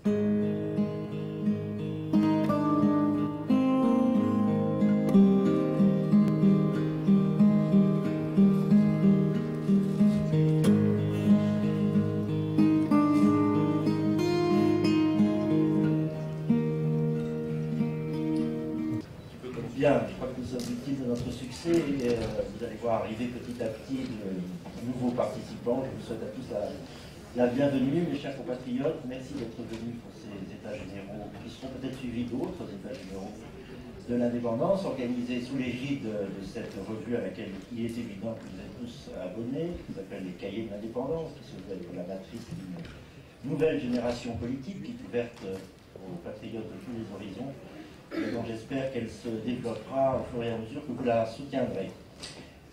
Bien, je crois que nous sommes victimes de notre succès. Vous allez voir arriver petit à petit de nouveaux participants. Je vous souhaite à tous la bienvenue, mes chers compatriotes. Merci d'être venus pour ces états généraux qui seront peut-être suivis d'autres états généraux de l'indépendance, organisés sous l'égide de cette revue à laquelle il est évident que vous êtes tous abonnés, qui s'appelle les Cahiers de l'indépendance, qui se veut être la matrice d'une nouvelle génération politique qui est ouverte aux patriotes de tous les horizons. Et dont j'espère qu'elle se développera au fur et à mesure que vous la soutiendrez.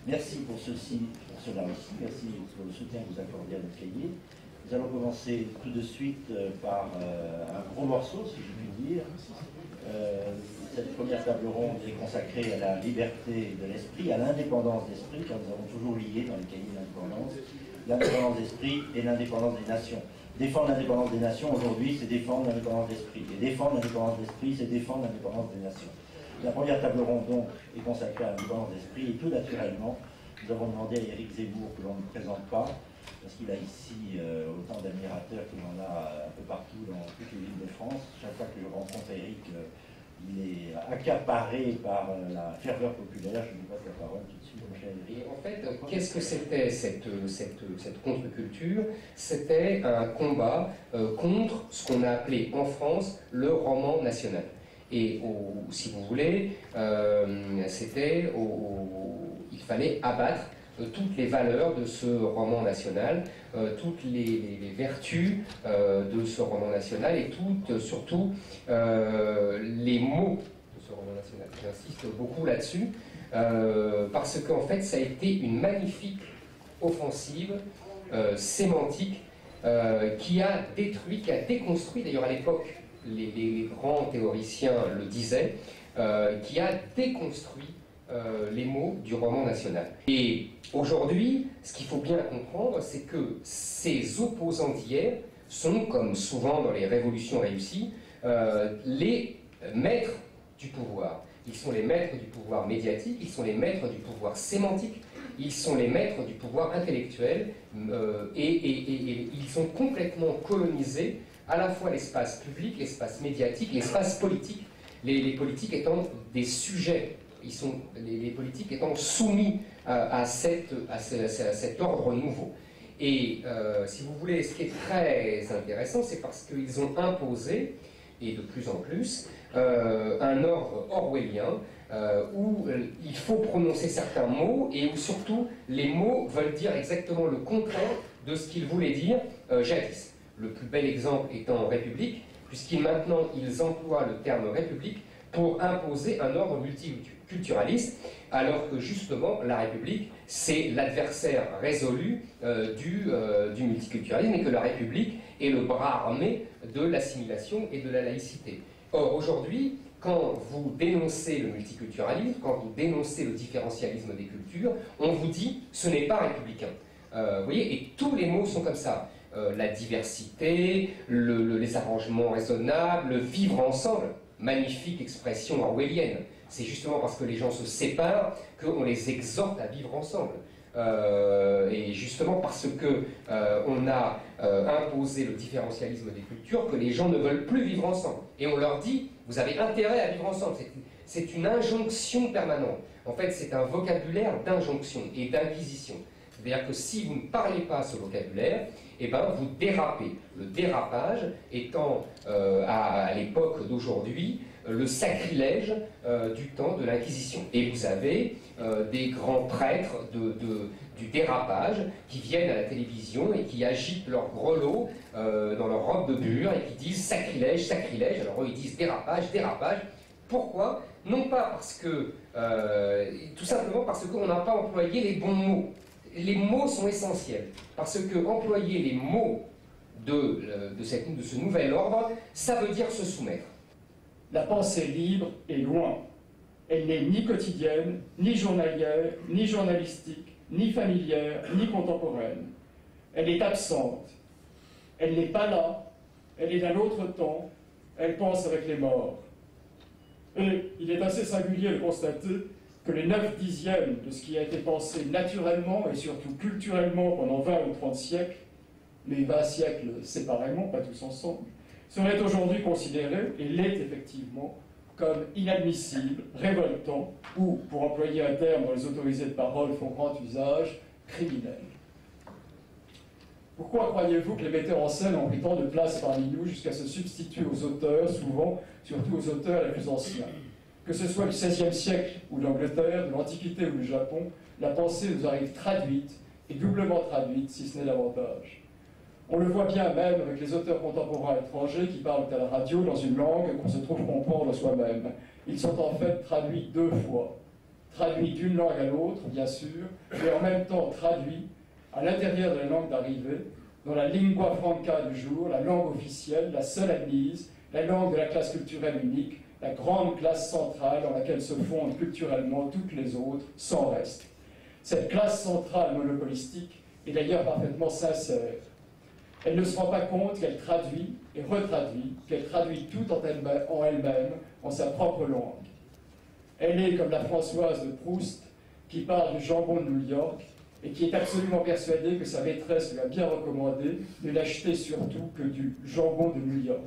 Merci pour cela aussi, merci pour le soutien que vous accordez à notre cahier. Nous allons commencer tout de suite par un gros morceau, si je puis dire. Cette première table ronde est consacrée à la liberté de l'esprit, à l'indépendance d'esprit, car nous avons toujours lié dans les cahiers de l'indépendance d'esprit et l'indépendance des nations. Défendre l'indépendance des nations, aujourd'hui, c'est défendre l'indépendance d'esprit. Et défendre l'indépendance d'esprit, c'est défendre l'indépendance des nations. La première table ronde, donc, est consacrée à l'indépendance d'esprit. Et tout naturellement, nous avons demandé à Éric Zemmour que l'on ne présente pas, parce qu'il a ici autant d'admirateurs qu'il en a un peu partout dans toutes les villes de France. Chaque fois que je rencontre Éric, il est accaparé par la ferveur populaire. Je lui passe la parole tout de suite, mon cher Éric. Et en fait, qu'est-ce que c'était cette contre-culture? C'était un combat contre ce qu'on a appelé en France le roman national. Et si vous voulez, il fallait abattre toutes les valeurs de ce roman national, toutes les vertus de ce roman national et surtout les mots de ce roman national. J'insiste beaucoup là-dessus, parce qu'en fait, ça a été une magnifique offensive sémantique qui a détruit, qui a déconstruit, d'ailleurs à l'époque, les grands théoriciens le disaient, qui a déconstruit les mots du roman national. Et aujourd'hui, ce qu'il faut bien comprendre, c'est que ces opposants d'hier sont, comme souvent dans les révolutions réussies, les maîtres du pouvoir. Ils sont les maîtres du pouvoir médiatique, ils sont les maîtres du pouvoir sémantique, ils sont les maîtres du pouvoir intellectuel, et ils ont complètement colonisé à la fois l'espace public, l'espace médiatique, l'espace politique, les politiques étant des sujets. Les politiques étant soumis à cet ordre nouveau. Et si vous voulez, ce qui est très intéressant, c'est parce qu'ils ont imposé, et de plus en plus, un ordre orwellien où il faut prononcer certains mots et où surtout les mots veulent dire exactement le contraire de ce qu'ils voulaient dire jadis. Le plus bel exemple étant République, puisqu'ils maintenant ils emploient le terme République pour imposer un ordre multiculturaliste, alors que justement la République c'est l'adversaire résolu du multiculturalisme et que la République est le bras armé de l'assimilation et de la laïcité. Or aujourd'hui, quand vous dénoncez le multiculturalisme, quand vous dénoncez le différentialisme des cultures, on vous dit ce n'est pas républicain. Vous voyez, et tous les mots sont comme ça. La diversité, les arrangements raisonnables, le vivre ensemble, magnifique expression orwellienne. C'est justement parce que les gens se séparent qu'on les exhorte à vivre ensemble. Et justement parce qu'on a imposé le différentialisme des cultures que les gens ne veulent plus vivre ensemble. Et on leur dit, vous avez intérêt à vivre ensemble. C'est une injonction permanente. En fait, c'est un vocabulaire d'injonction et d'inquisition. C'est-à-dire que si vous ne parlez pas ce vocabulaire, eh ben, vous dérapez. Le dérapage étant, à l'époque d'aujourd'hui, le sacrilège du temps de l'Inquisition. Et vous avez des grands prêtres du dérapage qui viennent à la télévision et qui agitent leur grelot dans leur robe de bure et qui disent sacrilège, sacrilège. Alors eux, ils disent dérapage, dérapage. Pourquoi? Non pas parce que, tout simplement parce qu'on n'a pas employé les bons mots. Les mots sont essentiels, parce que employer les mots de ce nouvel ordre, ça veut dire se soumettre. La pensée libre est loin. Elle n'est ni quotidienne, ni journalière, ni journalistique, ni familière, ni contemporaine. Elle est absente. Elle n'est pas là, Elle est d'un autre temps, elle pense avec les morts. Et il est assez singulier de constater que les 9/10 de ce qui a été pensé naturellement et surtout culturellement pendant 20 ou 30 siècles, mais 20 siècles séparément, pas tous ensemble, serait aujourd'hui considéré, et l'est effectivement, comme inadmissible, révoltant, ou, pour employer un terme dont les autorisés de parole font grand usage, criminel. Pourquoi croyez-vous que les metteurs en scène ont pris tant de place parmi nous jusqu'à se substituer aux auteurs, souvent, surtout aux auteurs les plus anciens? Que ce soit du XVIe siècle ou de l'Angleterre, de l'Antiquité ou du Japon, la pensée nous arrive traduite, et doublement traduite, si ce n'est davantage. On le voit bien même avec les auteurs contemporains étrangers qui parlent à la radio dans une langue qu'on se trouve comprendre soi-même. Ils sont en fait traduits 2 fois. Traduits d'une langue à l'autre, bien sûr, mais en même temps traduits à l'intérieur de la langue d'arrivée, dans la lingua franca du jour, la langue officielle, la seule admise, la langue de la classe culturelle unique, la grande classe centrale dans laquelle se fondent culturellement toutes les autres, sans reste. Cette classe centrale monopolistique est d'ailleurs parfaitement sincère. Elle ne se rend pas compte qu'elle traduit et retraduit, qu'elle traduit tout en elle-même, en sa propre langue. Elle est comme la Françoise de Proust, qui parle du jambon de New York, et qui est absolument persuadée que sa maîtresse lui a bien recommandé de n'acheter surtout que du jambon de New York.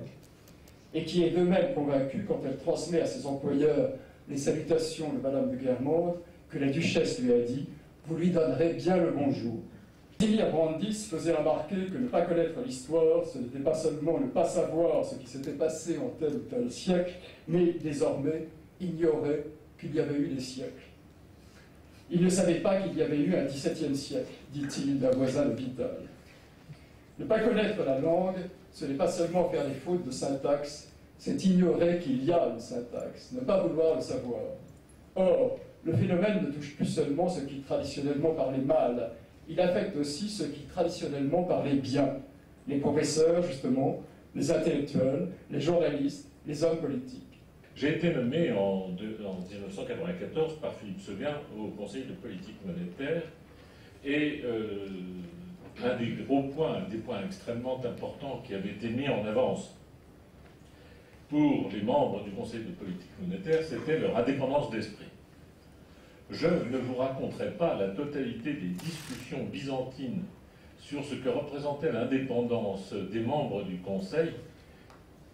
Et qui est de même convaincue, quand elle transmet à ses employeurs les salutations de Madame de Guermantes, que la duchesse lui a dit « Vous lui donnerez bien le bonjour ». Casimir Brandis faisait remarquer que ne pas connaître l'histoire, ce n'était pas seulement ne pas savoir ce qui s'était passé en tel ou tel siècle, mais désormais ignorer qu'il y avait eu des siècles. Il ne savait pas qu'il y avait eu un XVIIe siècle, dit-il d'un voisin d'hôpital. Ne pas connaître la langue, ce n'est pas seulement faire des fautes de syntaxe, c'est ignorer qu'il y a une syntaxe, ne pas vouloir le savoir. Or, le phénomène ne touche plus seulement ceux qui traditionnellement parlaient mal, il affecte aussi ceux qui traditionnellement parlaient bien, les professeurs justement, les intellectuels, les journalistes, les hommes politiques. J'ai été nommé en 1994 par Philippe Seguin au Conseil de politique monétaire et un des gros points, un des points extrêmement importants qui avait été mis en avance pour les membres du Conseil de politique monétaire, c'était leur indépendance d'esprit. Je ne vous raconterai pas la totalité des discussions byzantines sur ce que représentait l'indépendance des membres du Conseil.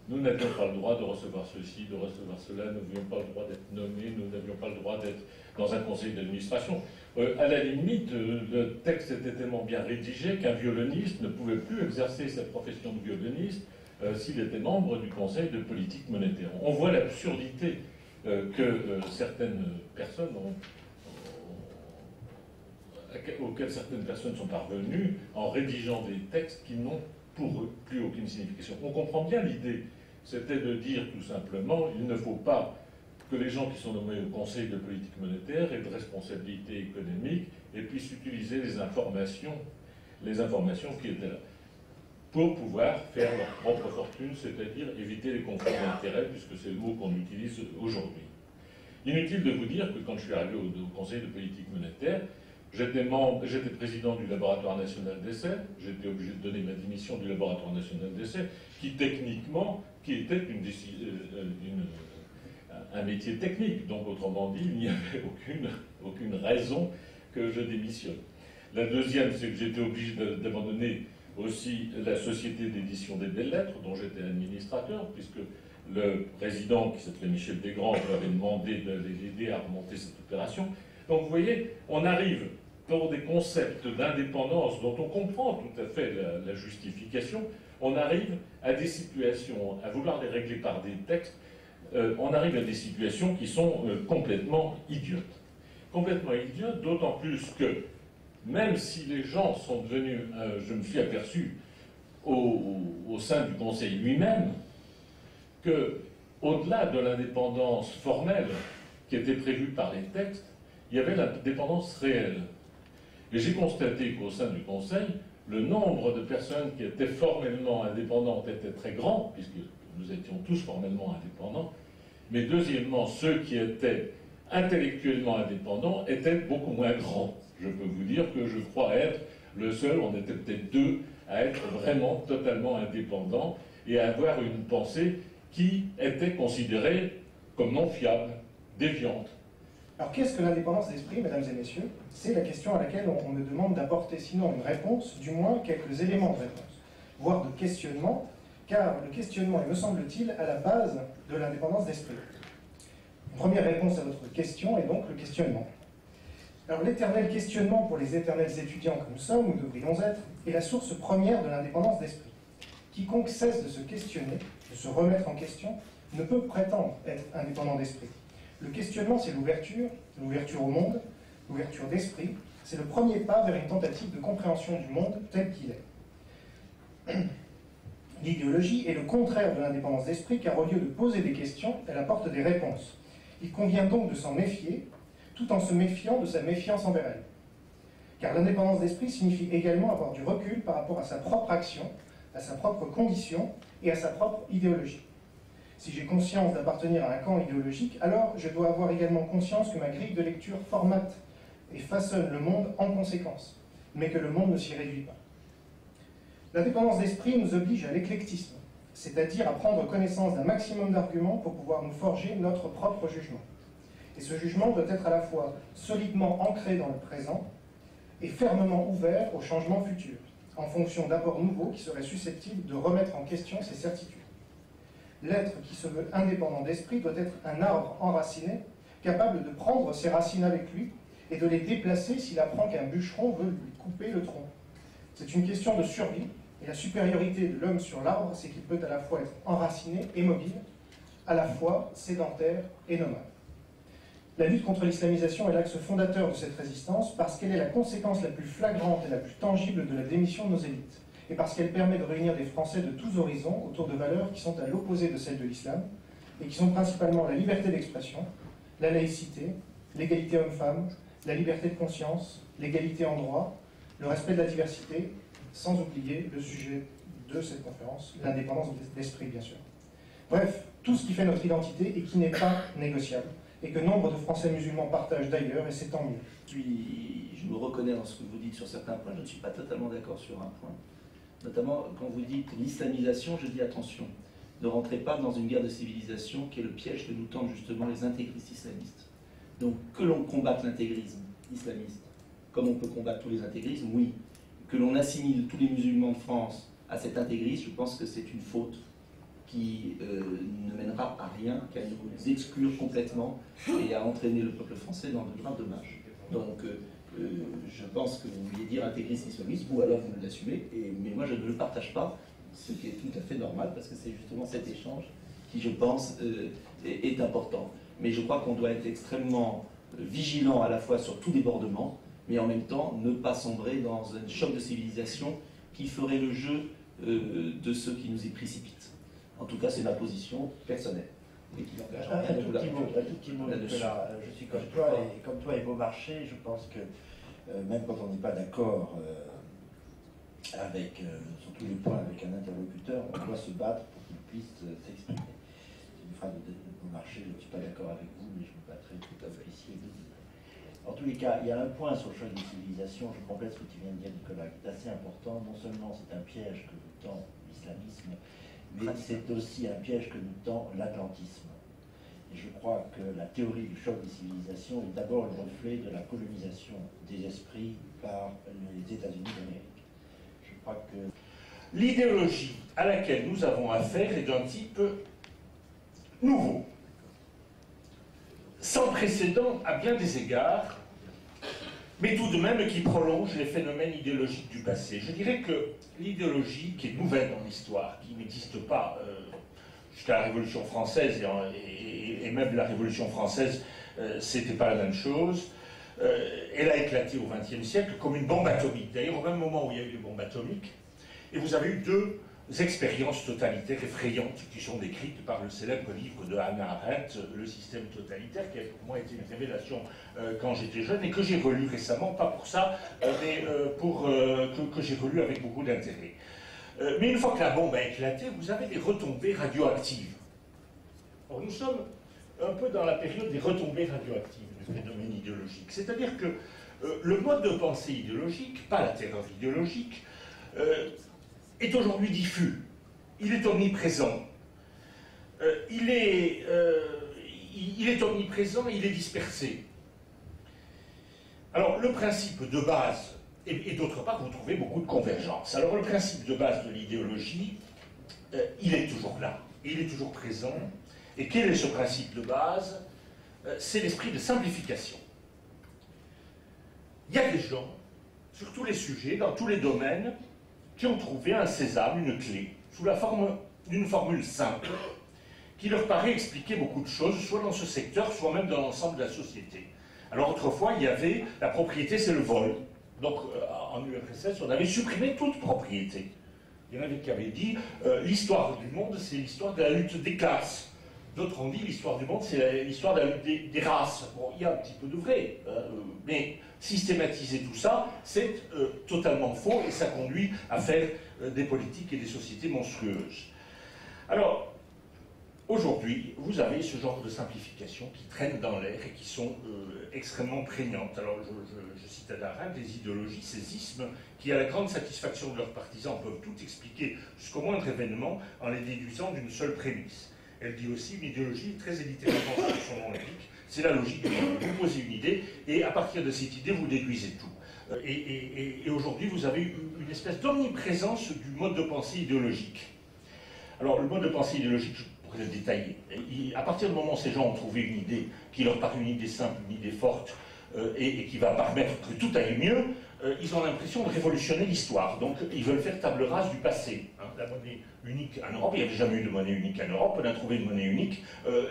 Nous n'avions pas le droit de recevoir ceci, de recevoir cela, nous n'avions pas le droit d'être nommés, nous n'avions pas le droit d'être dans un conseil d'administration. À la limite, le texte était tellement bien rédigé qu'un violoniste ne pouvait plus exercer sa profession de violoniste s'il était membre du Conseil de politique monétaire. On voit l'absurdité que certaines personnes auxquelles certaines personnes sont parvenues en rédigeant des textes qui n'ont pour eux plus aucune signification. On comprend bien l'idée, c'était de dire tout simplement, il ne faut pas que les gens qui sont nommés au Conseil de politique monétaire aient de responsabilités économiques et puissent utiliser les informations qui étaient là, pour pouvoir faire leur propre fortune, c'est-à-dire éviter les conflits d'intérêts, puisque c'est le mot qu'on utilise aujourd'hui. Inutile de vous dire que quand je suis arrivé au Conseil de politique monétaire, j'étais président du laboratoire national d'essai, j'étais obligé de donner ma démission du laboratoire national d'essai, qui techniquement, qui était un métier technique, donc autrement dit, il n'y avait aucune raison que je démissionne. La deuxième, c'est que j'étais obligé d'abandonner aussi la société d'édition des belles lettres, dont j'étais administrateur, puisque le président, qui s'appelait Michel Desgrands, m'avait demandé de l'aider à remonter cette opération. Donc vous voyez, on arrive pour des concepts d'indépendance dont on comprend tout à fait la justification, on arrive à des situations, à vouloir les régler par des textes, on arrive à des situations qui sont complètement idiotes. Complètement idiotes, d'autant plus que, même si les gens sont devenus, je me suis aperçu au sein du Conseil lui-même, que, au-delà de l'indépendance formelle qui était prévue par les textes, il y avait l'indépendance réelle. Et j'ai constaté qu'au sein du Conseil, le nombre de personnes qui étaient formellement indépendantes était très grand, puisque nous étions tous formellement indépendants, mais deuxièmement, ceux qui étaient intellectuellement indépendants étaient beaucoup moins grands. Je peux vous dire que je crois être le seul, on était peut-être deux, à être vraiment totalement indépendants, et à avoir une pensée qui était considérée comme non fiable, déviante. Alors qu'est-ce que l'indépendance d'esprit, mesdames et messieurs? C'est la question à laquelle on me demande d'apporter sinon une réponse, du moins quelques éléments de réponse, voire de questionnement, car le questionnement est, me semble-t-il, à la base de l'indépendance d'esprit. Une première réponse à votre question est donc le questionnement. Alors l'éternel questionnement pour les éternels étudiants que nous sommes, ou devrions être, est la source première de l'indépendance d'esprit. Quiconque cesse de se questionner, de se remettre en question, ne peut prétendre être indépendant d'esprit. Le questionnement, c'est l'ouverture au monde, l'ouverture d'esprit. C'est le premier pas vers une tentative de compréhension du monde tel qu'il est. L'idéologie est le contraire de l'indépendance d'esprit, car au lieu de poser des questions, elle apporte des réponses. Il convient donc de s'en méfier, tout en se méfiant de sa méfiance envers elle. Car l'indépendance d'esprit signifie également avoir du recul par rapport à sa propre action, à sa propre condition et à sa propre idéologie. Si j'ai conscience d'appartenir à un camp idéologique, alors je dois avoir également conscience que ma grille de lecture formate et façonne le monde en conséquence, mais que le monde ne s'y réduit pas. L'indépendance d'esprit nous oblige à l'éclectisme, c'est-à-dire à prendre connaissance d'un maximum d'arguments pour pouvoir nous forger notre propre jugement. Et ce jugement doit être à la fois solidement ancré dans le présent et fermement ouvert aux changements futurs, en fonction d'apports nouveaux qui seraient susceptibles de remettre en question ces certitudes. L'être qui se veut indépendant d'esprit doit être un arbre enraciné, capable de prendre ses racines avec lui et de les déplacer s'il apprend qu'un bûcheron veut lui couper le tronc. C'est une question de survie, et la supériorité de l'homme sur l'arbre, c'est qu'il peut à la fois être enraciné et mobile, à la fois sédentaire et nomade. La lutte contre l'islamisation est l'axe fondateur de cette résistance parce qu'elle est la conséquence la plus flagrante et la plus tangible de la démission de nos élites, et parce qu'elle permet de réunir des Français de tous horizons autour de valeurs qui sont à l'opposé de celles de l'islam, et qui sont principalement la liberté d'expression, la laïcité, l'égalité homme-femme, la liberté de conscience, l'égalité en droit, le respect de la diversité, sans oublier le sujet de cette conférence, l'indépendance d'esprit, bien sûr. Bref, tout ce qui fait notre identité et qui n'est pas négociable, et que nombre de Français musulmans partagent d'ailleurs, et c'est tant mieux. Je me reconnais dans ce que vous dites sur certains points, je ne suis pas totalement d'accord sur un point. Notamment, quand vous dites l'islamisation, je dis attention, ne rentrez pas dans une guerre de civilisation qui est le piège que nous tendent justement les intégristes islamistes. Donc, que l'on combatte l'intégrisme islamiste, comme on peut combattre tous les intégrismes, oui. Que l'on assimile tous les musulmans de France à cet intégrisme, je pense que c'est une faute qui ne mènera à rien qu'à nous exclure complètement et à entraîner le peuple français dans de graves dommages. Donc, je pense que vous vouliez dire intégrisme islamiste, ou alors vous l'assumez, mais moi je ne le partage pas, ce qui est tout à fait normal, parce que c'est justement cet échange qui, je pense, est important. Mais je crois qu'on doit être extrêmement vigilant à la fois sur tout débordement, mais en même temps ne pas sombrer dans un choc de civilisation qui ferait le jeu de ceux qui nous y précipitent. En tout cas, c'est ma position personnelle. Et qui n'engage rien de un tout petit mot, Nicolas. Je suis comme toi et Beaumarchais, je pense que même quand on n'est pas d'accord sur tous les points avec un interlocuteur, on doit se battre pour qu'il puisse s'exprimer. C'est une phrase de Beaumarchais, je ne suis pas d'accord avec vous, mais je me battrai tout à fait ici. En tous les cas, il y a un point sur le choc des civilisations, je complète ce que tu viens de dire, Nicolas, qui est assez important. Non seulement c'est un piège que nous tend l'islamisme, mais c'est aussi un piège que nous tend l'atlantisme. Et je crois que la théorie du choc des civilisations est d'abord le reflet de la colonisation des esprits par les États-Unis d'Amérique. Je crois que l'idéologie à laquelle nous avons affaire est d'un type nouveau, sans précédent à bien des égards, mais tout de même qui prolonge les phénomènes idéologiques du passé. Je dirais que l'idéologie qui est nouvelle dans l'histoire, qui n'existe pas jusqu'à la Révolution française, et même la Révolution française, c'était pas la même chose, elle a éclaté au XXe siècle comme une bombe atomique. D'ailleurs, au même moment où il y a eu les bombes atomiques, et vous avez eu deux expériences totalitaires effrayantes qui sont décrites par le célèbre livre de Hannah Arendt, Le système totalitaire, qui a pour moi été une révélation quand j'étais jeune et que j'ai relu récemment, pas pour ça, mais que j'ai relu avec beaucoup d'intérêt. Mais une fois que la bombe a éclaté, vous avez des retombées radioactives. Or, nous sommes un peu dans la période des retombées radioactives du phénomène idéologique. C'est-à-dire que le mode de pensée idéologique, pas la terreur idéologique, est aujourd'hui diffus. il est omniprésent. Il est omniprésent, il est dispersé. Alors, le principe de base, et d'autre part, vous trouvez beaucoup de convergences. Alors, le principe de base de l'idéologie, il est toujours là, il est toujours présent. Et quel est ce principe de base? C'est l'esprit de simplification. Il y a des gens, sur tous les sujets, dans tous les domaines, qui ont trouvé un sésame, une clé, sous la forme d'une formule simple, qui leur paraît expliquer beaucoup de choses, soit dans ce secteur, soit même dans l'ensemble de la société. Alors autrefois, il y avait la propriété, c'est le vol. Donc en URSS, on avait supprimé toute propriété. Il y en avait qui avaient dit l'histoire du monde, c'est l'histoire de la lutte des classes. D'autres ont dit l'histoire du monde, c'est l'histoire de la lutte des races. Bon, il y a un petit peu de vrai, mais systématiser tout ça, c'est totalement faux et ça conduit à faire des politiques et des sociétés monstrueuses. Alors, aujourd'hui, vous avez ce genre de simplifications qui traînent dans l'air et qui sont extrêmement prégnantes. Alors, je cite Hannah Arendt, les idéologies, ces ismes, qui, à la grande satisfaction de leurs partisans, peuvent tout expliquer jusqu'au moindre événement en les déduisant d'une seule prémisse. Elle dit aussi une idéologie très élitéralement pensée, son nom l'indique, c'est la logique du monde. Vous posez une idée et à partir de cette idée, vous déduisez tout. Et aujourd'hui, vous avez une espèce d'omniprésence du mode de pensée idéologique. Alors, le mode de pensée idéologique, je pourrais le détailler. À partir du moment où ces gens ont trouvé une idée qui leur paraît une idée simple, une idée forte, et qui va permettre que tout aille mieux, ils ont l'impression de révolutionner l'histoire. Donc, ils veulent faire table rase du passé. Hein, la monnaie unique en Europe, il n'y avait jamais eu de monnaie unique en Europe, on a trouvé une monnaie unique.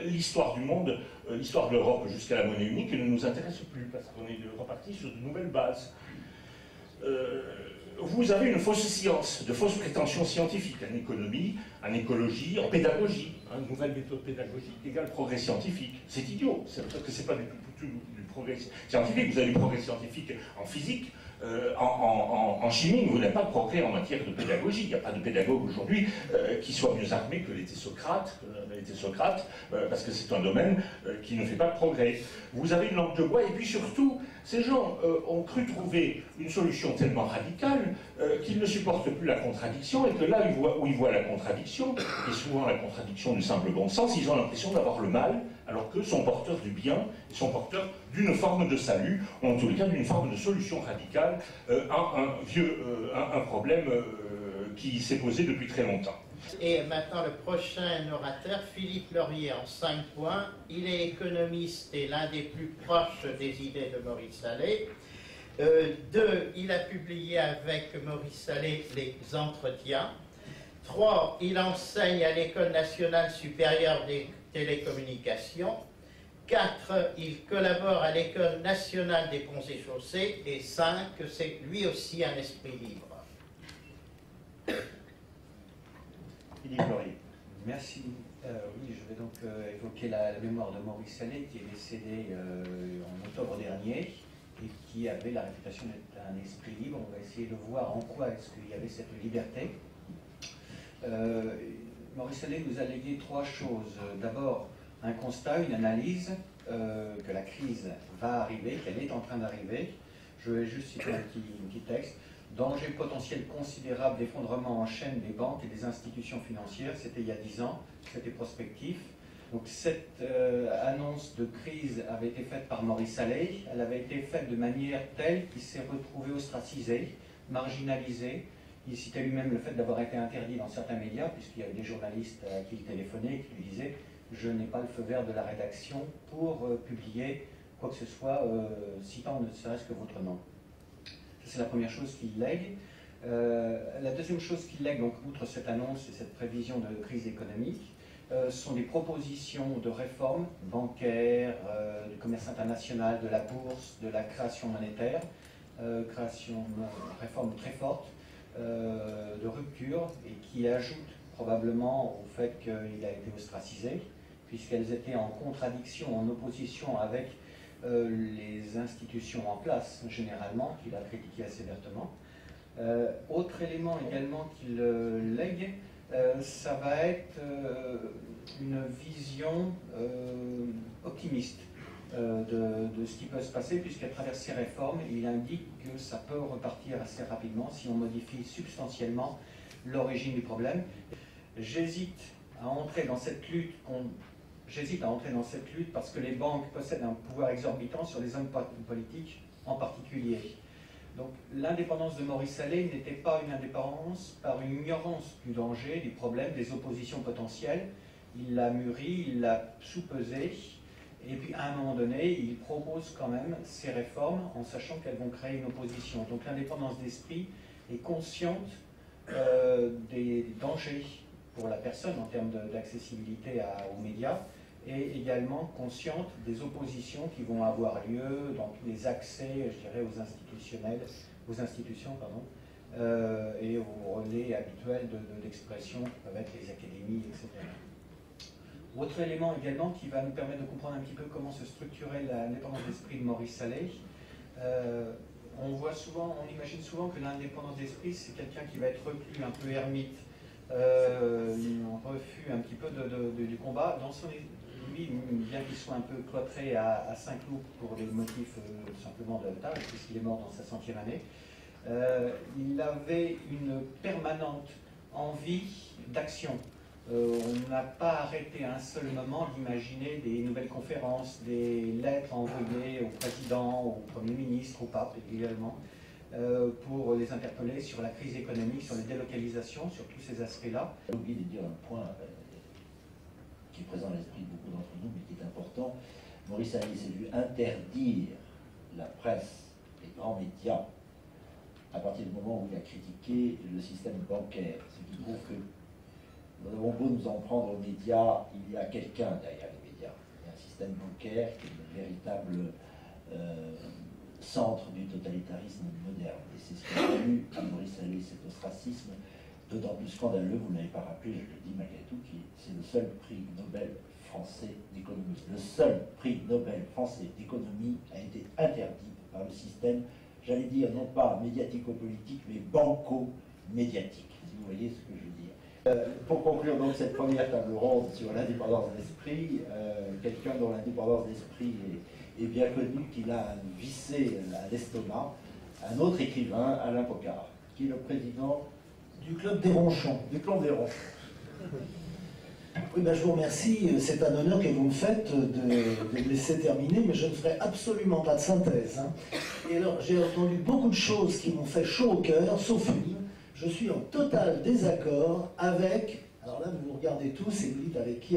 L'histoire du monde, l'histoire de l'Europe jusqu'à la monnaie unique ne nous intéresse plus, parce qu'on est reparti sur de nouvelles bases. Vous avez une fausse science, de fausses prétentions scientifiques en économie, en écologie, en pédagogie. Hein, une nouvelle méthode pédagogique égale progrès scientifique. C'est idiot, parce que c'est pas du tout du progrès scientifique. Vous avez du progrès scientifique en physique, en chimie, vous n'avez pas de progrès en matière de pédagogie. Il n'y a pas de pédagogue aujourd'hui qui soit mieux armé que l'était Socrate, parce que c'est un domaine qui ne fait pas de progrès. Vous avez une langue de bois, et puis surtout, ces gens ont cru trouver une solution tellement radicale qu'ils ne supportent plus la contradiction, et que là où ils voient la contradiction, et souvent la contradiction du simple bon sens, ils ont l'impression d'avoir le mal, alors qu'eux sont porteurs du bien, ils sont porteurs d'une forme de salut, ou en tout cas d'une forme de solution radicale à un problème qui s'est posé depuis très longtemps. Et maintenant le prochain orateur, Philippe Laurier, en 5 points. Il est économiste et l'un des plus proches des idées de Maurice Allais. 2, il a publié avec Maurice Allais les Entretiens. 3, il enseigne à l'École nationale supérieure des télécommunications. 4, il collabore à l'École nationale des ponts et chaussées. Et 5, c'est lui aussi un esprit libre. Merci. Oui, je vais donc évoquer la mémoire de Maurice Allais, qui est décédé en octobre dernier et qui avait la réputation d'être un esprit libre. On va essayer de voir en quoi est-ce qu'il y avait cette liberté. Maurice Allais nous a légué 3 choses. D'abord, un constat, une analyse, que la crise va arriver, qu'elle est en train d'arriver. Je vais juste citer un petit texte. Danger potentiel considérable d'effondrement en chaîne des banques et des institutions financières, c'était il y a 10 ans, c'était prospectif. Donc cette annonce de crise avait été faite par Maurice Allais, elle avait été faite de manière telle qu'il s'est retrouvé ostracisé, marginalisé. Il citait lui-même le fait d'avoir été interdit dans certains médias, puisqu'il y avait des journalistes à qui il téléphonait et qui lui disaient « je n'ai pas le feu vert de la rédaction pour publier quoi que ce soit citant ne serait-ce que votre nom ». C'est la première chose qu'il lègue. La deuxième chose qu'il lègue, donc, outre cette annonce et cette prévision de crise économique, sont des propositions de réforme bancaire, du commerce international, de la bourse, de la création monétaire, réforme très forte, de rupture, et qui ajoutent probablement au fait qu'il a été ostracisé, puisqu'elles étaient en contradiction, en opposition avec les institutions en place, généralement, qu'il a critiqué assez vertement. Autre élément également qu'il lègue, ça va être une vision optimiste de ce qui peut se passer, puisqu'à travers ces réformes, il indique que ça peut repartir assez rapidement si on modifie substantiellement l'origine du problème. J'hésite à entrer dans cette lutte parce que les banques possèdent un pouvoir exorbitant sur les hommes politiques en particulier. Donc l'indépendance de Maurice Allais n'était pas une indépendance par une ignorance du danger, du problème, des oppositions potentielles. Il l'a mûri, il l'a soupesé, et puis à un moment donné, il propose quand même ces réformes en sachant qu'elles vont créer une opposition. Donc l'indépendance d'esprit est consciente des dangers pour la personne en termes d'accessibilité aux médias, et également consciente des oppositions qui vont avoir lieu dans tous les accès, je dirais, aux institutions, et aux relais habituels d'expression qui peuvent être les académies, etc. Autre élément également qui va nous permettre de comprendre un petit peu comment se structurait l'indépendance d'esprit de Maurice Allais. On imagine souvent que l'indépendance d'esprit, c'est quelqu'un qui va être reclus, un peu ermite, un refus un petit peu du combat. Lui, bien qu'il soit un peu cloîtré à Saint-Cloud pour des motifs simplement de l'âge, puisqu'il est mort dans sa 100e année, il avait une permanente envie d'action. On n'a pas arrêté à un seul moment d'imaginer des nouvelles conférences, des lettres envoyées au président, au Premier ministre, au pape également, pour les interpeller sur la crise économique, sur les délocalisations, sur tous ces aspects-là. J'ai oublié de dire un point qui est présent à l'esprit de beaucoup d'entre nous, mais qui est important. Maurice Allais s'est vu interdire la presse, les grands médias, à partir du moment où il a critiqué le système bancaire, ce qui prouve que nous avons beau nous en prendre aux médias, il y a quelqu'un derrière les médias. Il y a un système bancaire qui est le véritable centre du totalitarisme moderne. Et c'est ce qui a eu à Maurice Allais, cet ostracisme, d'autant plus scandaleux, vous ne l'avez pas rappelé, je le dis malgré tout, c'est le seul prix Nobel français d'économie. Le seul prix Nobel français d'économie a été interdit par le système, j'allais dire non pas médiatico-politique, mais banco-médiatique, si vous voyez ce que je veux dire. Pour conclure donc cette première table ronde sur l'indépendance d'esprit, quelqu'un dont l'indépendance d'esprit est bien connu, qu'il a vissé à l'estomac, un autre écrivain, Alain Pocard, qui est le président du Club des Ronchons. Du Club des Ronchons. Oui, ben, je vous remercie. C'est un honneur que vous me faites de me laisser terminer, mais je ne ferai absolument pas de synthèse. Hein. Et alors, j'ai entendu beaucoup de choses qui m'ont fait chaud au cœur, sauf une. Je suis en total désaccord avec, alors là vous regardez tous et vous dites avec qui,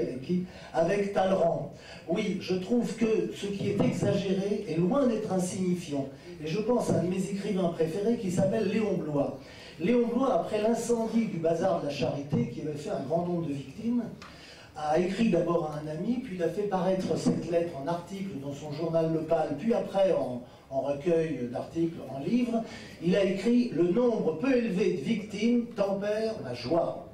avec Talleyrand. Oui, je trouve que ce qui est exagéré est loin d'être insignifiant. Et je pense à un de mes écrivains préférés qui s'appelle Léon Bloy. Léon Bloy, après l'incendie du bazar de la Charité, qui avait fait un grand nombre de victimes, a écrit d'abord à un ami, puis il a fait paraître cette lettre en article dans son journal local, puis après en recueil d'articles, en livre. Il a écrit « Le nombre peu élevé de victimes tempère ma joie ».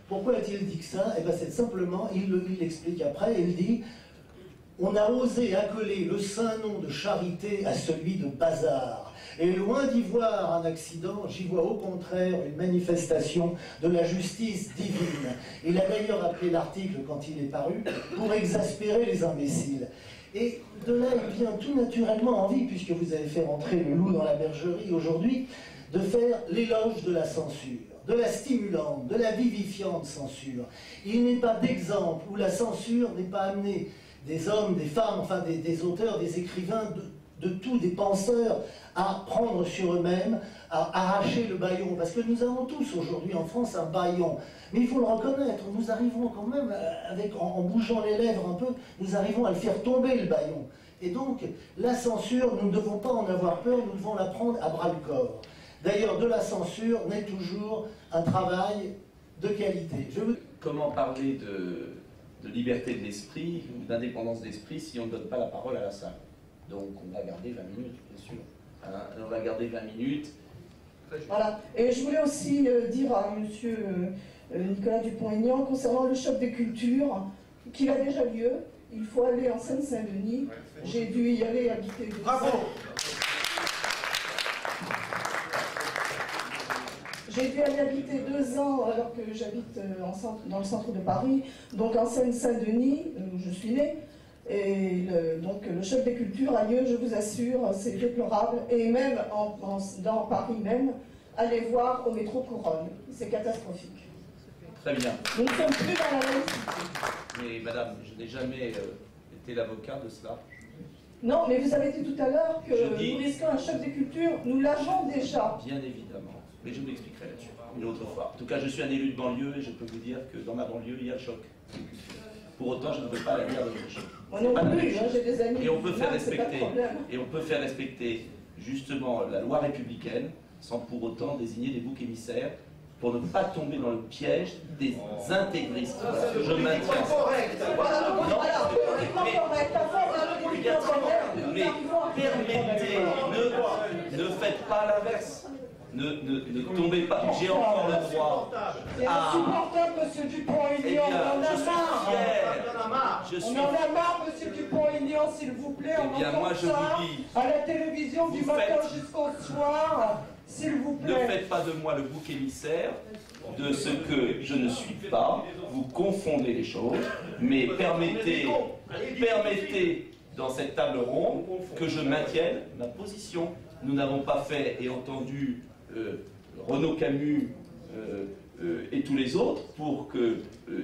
Pourquoi a-t-il dit que ça? Eh bien c'est simplement, il l'explique après, il dit « On a osé accoler le saint nom de charité à celui de bazar. Et loin d'y voir un accident, j'y vois au contraire une manifestation de la justice divine. » Il a d'ailleurs appelé l'article, quand il est paru, pour exaspérer les imbéciles. Et de là, il vient tout naturellement envie, puisque vous avez fait rentrer le loup dans la bergerie aujourd'hui, de faire l'éloge de la censure, de la stimulante, de la vivifiante censure. Il n'est pas d'exemple où la censure n'est pas amenée des hommes, des femmes, enfin des auteurs, des écrivains, de tous, des penseurs, à prendre sur eux-mêmes, à arracher le bâillon. Parce que nous avons tous aujourd'hui en France un bâillon. Mais il faut le reconnaître, nous arrivons quand même, en bougeant les lèvres un peu, nous arrivons à le faire tomber le bâillon. Et donc, la censure, nous ne devons pas en avoir peur, nous devons la prendre à bras-le-corps. D'ailleurs, de la censure naît toujours un travail de qualité. Comment parler de liberté de l'esprit, d'indépendance d'esprit, si on ne donne pas la parole à la salle? Donc on va garder 20 minutes, bien sûr. Hein, on va garder 20 minutes. Voilà. Et je voulais aussi dire à M. Nicolas Dupont-Aignan, concernant le choc des cultures, qu'il a déjà lieu. Il faut aller en Seine-Saint-Denis. J'ai dû y aller habiter 2 ans. Bravo. J'ai dû aller habiter 2 ans alors que j'habite dans le centre de Paris, donc en Seine-Saint-Denis, où je suis née. Et donc le choc des cultures a lieu, je vous assure, c'est déplorable. Et même dans Paris même, allez voir au métro Couronne, c'est catastrophique. Très bien. Nous ne sommes plus dans la laïcité. Mais madame, je n'ai jamais été l'avocat de cela. Non, mais vous avez dit tout à l'heure que Je dis- nous risquons un choc des cultures. Nous l'avons déjà. Bien évidemment. Mais je m'expliquerai là-dessus une autre fois. En tout cas, je suis un élu de banlieue et je peux vous dire que dans ma banlieue, il y a le choc. Pour autant, je ne veux pas la guerre de choc. Moi non plus, hein, j'ai des amis. Et on peut faire Non, c'est pas de respecter, problème. et on peut faire respecter justement la loi républicaine sans pour autant désigner des boucs émissaires pour ne pas tomber dans le piège des intégristes. Voilà, je maintiens. Voilà, politiquement correct. À force d'être politiquement correct, nous Mais arrivons à permettez, ne faites pas l'inverse. Ne tombez pas. J'ai encore le droit. C'est insupportable, monsieur Eh Dupont-Aignan, bien, on en a je suis marre. fier. Je On suis en a marre, monsieur Dupont-Aignan, s'il vous plaît. Eh bien, on moi, entend je ça vous dis, à la télévision du vous matin faites- jusqu'au soir, s'il vous Ne plaît. faites pas de moi le bouc émissaire de ce que je ne suis pas. Vous confondez les choses, mais permettez dans cette table ronde que je maintienne ma position. Nous n'avons pas fait et entendu Renaud Camus et tous les autres pour que,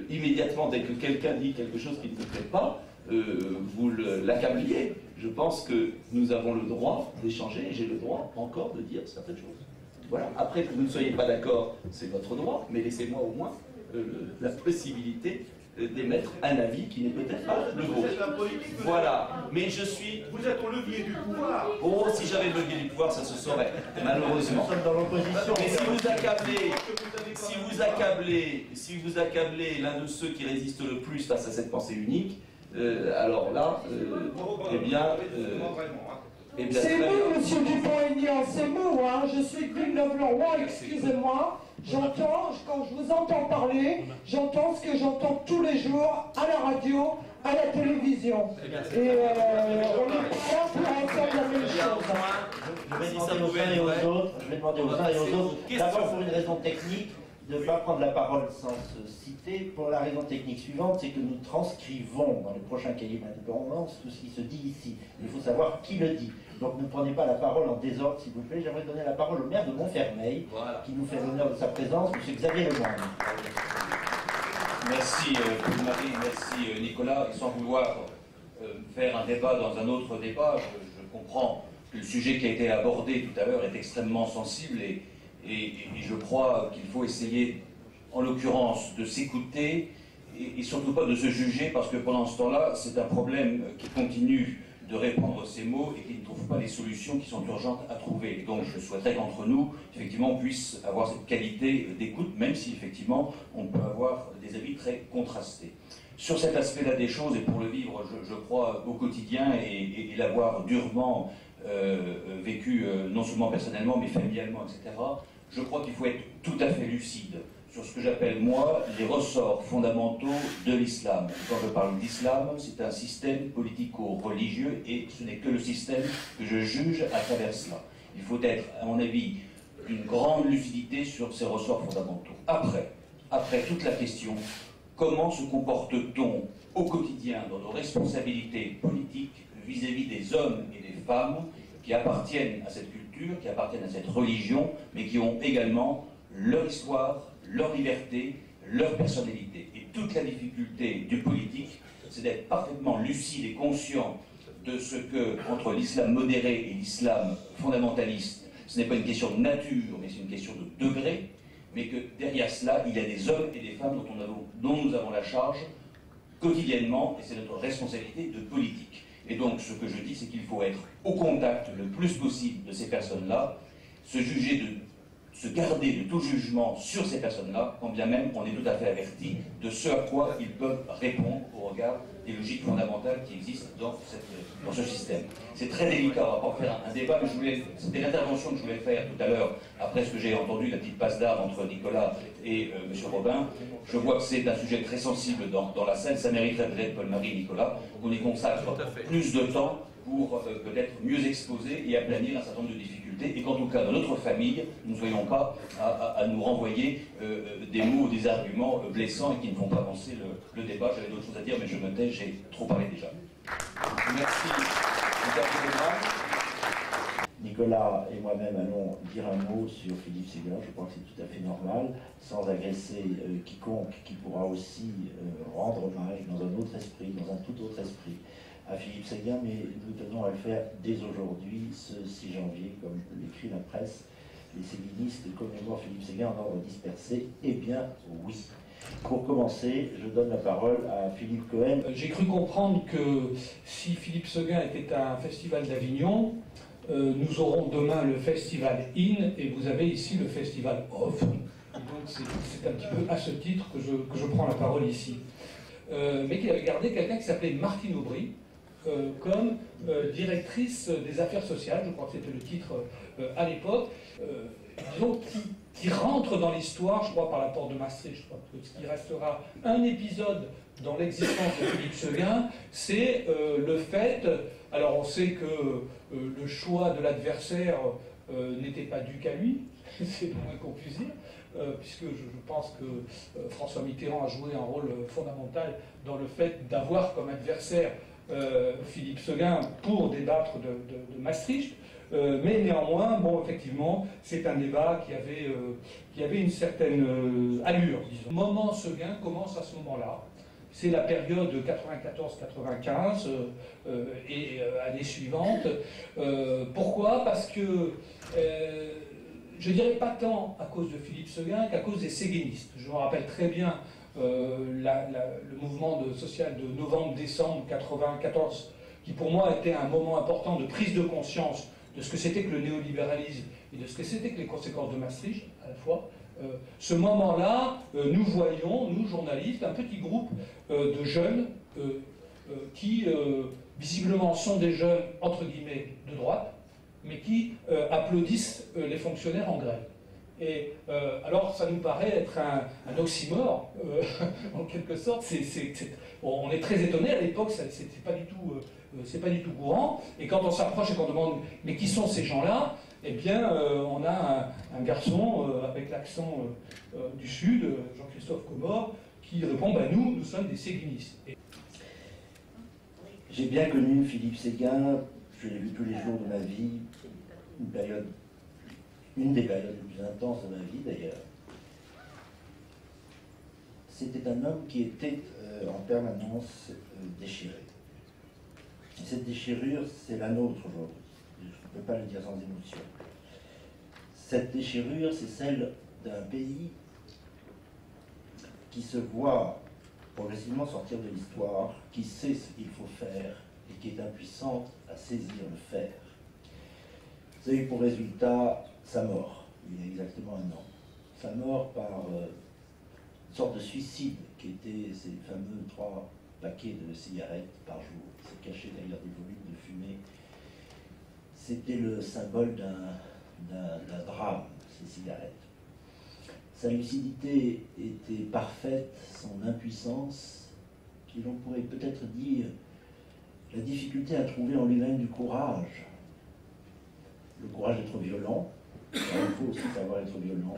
immédiatement, dès que quelqu'un dit quelque chose qui ne vous plaît pas, vous l'accabliez. Je pense que nous avons le droit d'échanger et j'ai le droit encore de dire certaines choses. Voilà. Après, que vous ne soyez pas d'accord, c'est votre droit, mais laissez-moi au moins la possibilité d'émettre un avis qui n'est peut-être pas le vôtre. Voilà. Mais je suis... Vous êtes au levier du pouvoir. Oh, si j'avais le levier du pouvoir, ça se saurait, malheureusement. Nous sommes dans l'opposition. Mais si vous accablez l'un de ceux qui résistent le plus face à cette pensée unique, alors là, eh bien, C'est très bien. mou, monsieur Dupont-Aignan, c'est mou, hein. Je suis de Villeneuve-le-Roi, excusez-moi. J'entends, quand je vous entends parler, j'entends ce que j'entends tous les jours à la radio, à la télévision. Et on est là pour entendre la même chose. Je vais demander aux uns et aux autres, d'abord pour une raison technique, de ne pas prendre la parole sans se citer, pour la raison technique suivante, c'est que nous transcrivons dans le prochain cahier d'indépendance tout ce qui se dit ici. Il faut savoir qui le dit. Donc ne prenez pas la parole en désordre, s'il vous plaît. J'aimerais donner la parole au maire de Montfermeil, qui nous fait l'honneur de sa présence, M. Xavier Lemoine. Merci Marie, merci Nicolas. Et sans vouloir faire un débat dans un autre débat, je comprends que le sujet qui a été abordé tout à l'heure est extrêmement sensible et je crois qu'il faut essayer, en l'occurrence, de s'écouter et surtout pas de se juger, parce que pendant ce temps-là, c'est un problème qui continue de répandre ces mots et qui ne trouve pas les solutions qui sont urgentes à trouver. Donc je souhaiterais qu'entre nous, effectivement, on puisse avoir cette qualité d'écoute, même si, effectivement, on peut avoir des avis très contrastés. Sur cet aspect-là des choses, et pour le vivre, je crois, au quotidien, et l'avoir durement vécu, non seulement personnellement, mais familialement, etc., je crois qu'il faut être tout à fait lucide sur ce que j'appelle, moi, les ressorts fondamentaux de l'islam. Quand je parle d'islam, c'est un système politico-religieux et ce n'est que le système que je juge à travers cela. Il faut être, à mon avis, une grande lucidité sur ces ressorts fondamentaux. Après toute la question, comment se comporte-t-on au quotidien dans nos responsabilités politiques vis-à-vis des hommes et des femmes qui appartiennent à cette culture, qui appartiennent à cette religion, mais qui ont également leur histoire, leur liberté, leur personnalité. Et toute la difficulté du politique, c'est d'être parfaitement lucide et conscient de ce que, entre l'islam modéré et l'islam fondamentaliste, ce n'est pas une question de nature, mais c'est une question de degré, mais que derrière cela, il y a des hommes et des femmes dont nous avons la charge quotidiennement, et c'est notre responsabilité de politique. Et donc, ce que je dis, c'est qu'il faut être au contact le plus possible de ces personnes-là, se garder de tout jugement sur ces personnes-là, quand bien même on est tout à fait averti de ce à quoi ils peuvent répondre au regard des logiques fondamentales qui existent dans ce système. C'est très délicat, on va pas faire un débat, mais c'était l'intervention que je voulais faire tout à l'heure, après ce que j'ai entendu, la petite passe d'armes entre Nicolas et M. Robin. Je vois que c'est un sujet très sensible dans la scène, ça mériterait peut-être, Paul-Marie et Nicolas, qu'on y consacre plus de temps pour peut-être mieux exposer et aplanir un certain nombre de difficultés, et qu'en tout cas, dans notre famille, nous ne soyons pas à nous renvoyer des mots ou des arguments blessants et qui ne font pas avancer le débat. J'avais d'autres choses à dire, mais je me tais, j'ai trop parlé déjà. Merci. Nicolas et moi-même allons dire un mot sur Philippe Séguin. Je crois que c'est tout à fait normal, sans agresser quiconque qui pourra aussi rendre hommage dans un autre esprit, dans un tout autre esprit, à Philippe Séguin, mais nous tenons à le faire dès aujourd'hui, ce 6 janvier, comme l'écrit la presse. Les séguinistes commémorent Philippe Séguin en ordre dispersé. Eh bien, oui. Pour commencer, je donne la parole à Philippe Cohen. J'ai cru comprendre que si Philippe Séguin était un festival d'Avignon, nous aurons demain le festival In et vous avez ici le festival Off. Et donc c'est un petit peu à ce titre que je prends la parole ici. Mais qu'il avait gardé quelqu'un qui s'appelait Martine Aubry comme directrice des affaires sociales, je crois que c'était le titre à l'époque, disons, qui rentre dans l'histoire, je crois, par la porte de Maastricht. Je crois que ce qui restera un épisode dans l'existence de Philippe Séguin, c'est le fait, alors on sait que le choix de l'adversaire n'était pas dû qu'à lui, c'est le moins qu'on puisse dire, puisque je pense que François Mitterrand a joué un rôle fondamental dans le fait d'avoir comme adversaire Philippe Séguin pour débattre de Maastricht. Mais néanmoins, bon, effectivement, c'est un débat qui avait une certaine allure, disons. Moment Séguin commence à ce moment-là. C'est la période 94-95 et année suivante. Pourquoi? Parce que je dirais pas tant à cause de Philippe Séguin qu'à cause des séguinistes. Je me rappelle très bien le mouvement social de novembre-décembre 94, qui pour moi était un moment important de prise de conscience de ce que c'était que le néolibéralisme et de ce que c'était que les conséquences de Maastricht, à la fois. Ce moment-là, nous voyons, nous journalistes, un petit groupe de jeunes qui, visiblement, sont des jeunes, entre guillemets, de droite, mais qui applaudissent les fonctionnaires en grève. Et alors, ça nous paraît être un oxymore, en quelque sorte. On est très étonnés, à l'époque, c'est pas du tout courant. Et quand on s'approche et qu'on demande « mais qui sont ces gens-là ?» Eh bien, on a un garçon avec l'accent du Sud, Jean-Christophe Comor, qui répond « nous sommes des séguinistes ». J'ai bien connu Philippe Séguin, je l'ai vu tous les jours de ma vie, une des périodes les plus intenses de ma vie d'ailleurs. C'était un homme qui était en permanence déchiré. Et cette déchirure, c'est la nôtre aujourd'hui. Je ne peux pas le dire sans émotion. Cette déchirure, c'est celle d'un pays qui se voit progressivement sortir de l'histoire, qui sait ce qu'il faut faire et qui est impuissant à saisir le faire. Ça a eu pour résultat sa mort, il y a exactement un an. Sa mort par une sorte de suicide qui était ces fameux 3 paquets de cigarettes par jour. C'est caché derrière des volumes de fumée. C'était le symbole d'un drame, ces cigarettes. Sa lucidité était parfaite, son impuissance, puis l'on pourrait peut-être dire la difficulté à trouver en lui-même du courage. Le courage d'être violent, il faut aussi savoir être violent,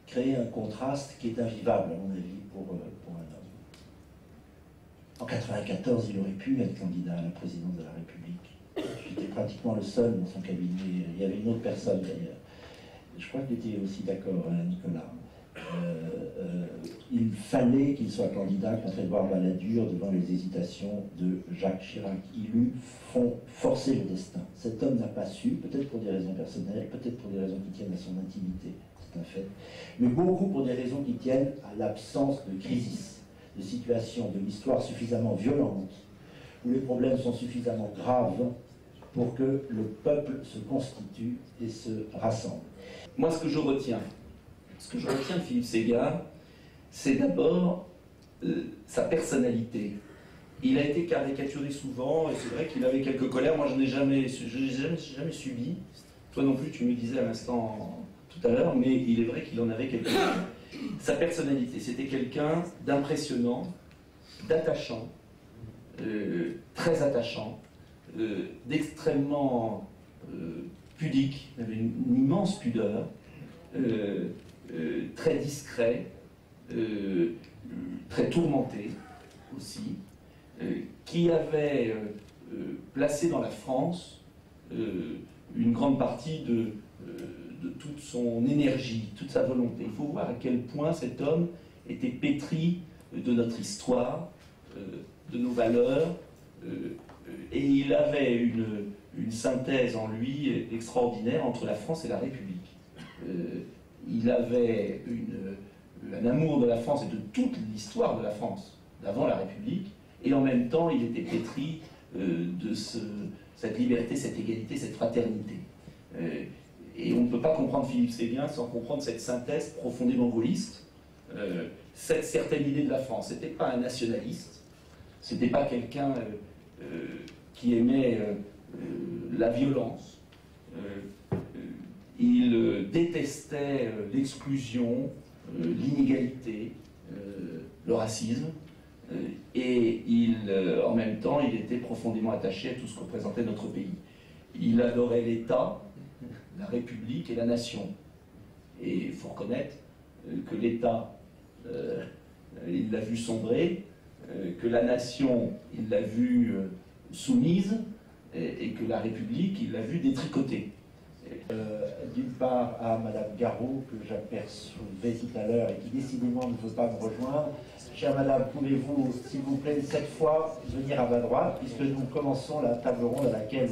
créer un contraste qui est invivable, à mon avis, pour un homme. En 1994, il aurait pu être candidat à la présidence de la République. J'étais pratiquement le seul dans son cabinet. Il y avait une autre personne d'ailleurs. Je crois qu'il était aussi d'accord, Nicolas. Il fallait qu'il soit candidat contre Édouard Balladur devant les hésitations de Jacques Chirac. Il eût forcé le destin. Cet homme n'a pas su, peut-être pour des raisons personnelles, peut-être pour des raisons qui tiennent à son intimité, c'est un fait, mais beaucoup pour des raisons qui tiennent à l'absence de crisis, de situation, de l'histoire suffisamment violente, où les problèmes sont suffisamment graves pour que le peuple se constitue et se rassemble. Moi, ce que je retiens de Philippe Séguin, c'est d'abord sa personnalité. Il a été caricaturé souvent, et c'est vrai qu'il avait quelques colères. Moi, je n'ai jamais subi. Toi non plus, tu me disais à l'instant tout à l'heure, mais il est vrai qu'il en avait quelques-unes. Sa personnalité, c'était quelqu'un d'impressionnant, d'attachant, très attachant, d'extrêmement pudique, il avait une immense pudeur, très discret, très tourmenté aussi, qui avait placé dans la France une grande partie de toute son énergie, toute sa volonté. Il faut voir à quel point cet homme était pétri de notre histoire, de nos valeurs, et il avait une synthèse en lui extraordinaire entre la France et la République. Il avait un amour de la France et de toute l'histoire de la France, d'avant la République, et en même temps il était pétri de cette liberté, cette égalité, cette fraternité. Et on ne peut pas comprendre Philippe Séguin sans comprendre cette synthèse profondément gaulliste, cette certaine idée de la France. Ce n'était pas un nationaliste, ce n'était pas quelqu'un qui aimait la violence. Il détestait l'exclusion, l'inégalité, le racisme, et en même temps, il était profondément attaché à tout ce que représentait notre pays. Il adorait l'État, la République et la nation. Et il faut reconnaître que l'État, il l'a vu sombrer, que la nation, il l'a vue soumise, et que la République, il l'a vue détricotée. D'une part à Madame Garot, que j'apercevais tout à l'heure et qui décidément ne veut pas me rejoindre. Chère Madame, pouvez-vous, s'il vous plaît, cette fois, venir à ma droite, puisque nous commençons la table ronde à laquelle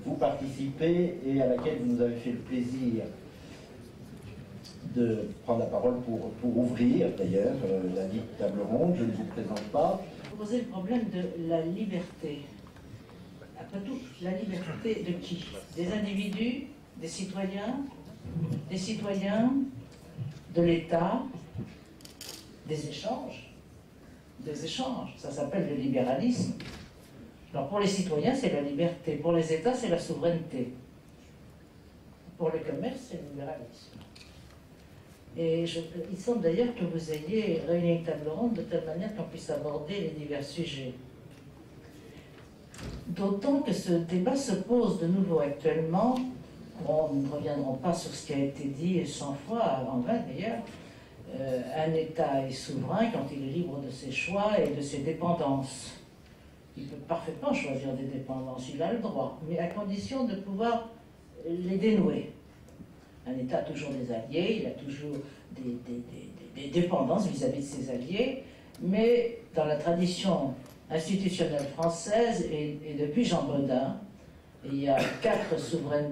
vous participez et à laquelle vous nous avez fait le plaisir de prendre la parole pour ouvrir, d'ailleurs, la dite table ronde. Je ne vous présente pas. Vous posez le problème de la liberté. Après tout, la liberté de qui? Des individus, des citoyens, de l'État, des échanges. Ça s'appelle le libéralisme. Alors pour les citoyens, c'est la liberté. Pour les États, c'est la souveraineté. Pour le commerce, c'est le libéralisme. Et il semble d'ailleurs que vous ayez réuni une table ronde de telle manière qu'on puisse aborder les divers sujets. D'autant que ce débat se pose de nouveau actuellement. Bon, nous ne reviendrons pas sur ce qui a été dit 100 fois, en vain d'ailleurs. Un État est souverain quand il est libre de ses choix et de ses dépendances. Il peut parfaitement choisir des dépendances, il a le droit, mais à condition de pouvoir les dénouer. Un État a toujours des alliés, il a toujours des dépendances vis-à-vis de ses alliés, mais dans la tradition institutionnelle française, et depuis Jean Bodin, il y a 4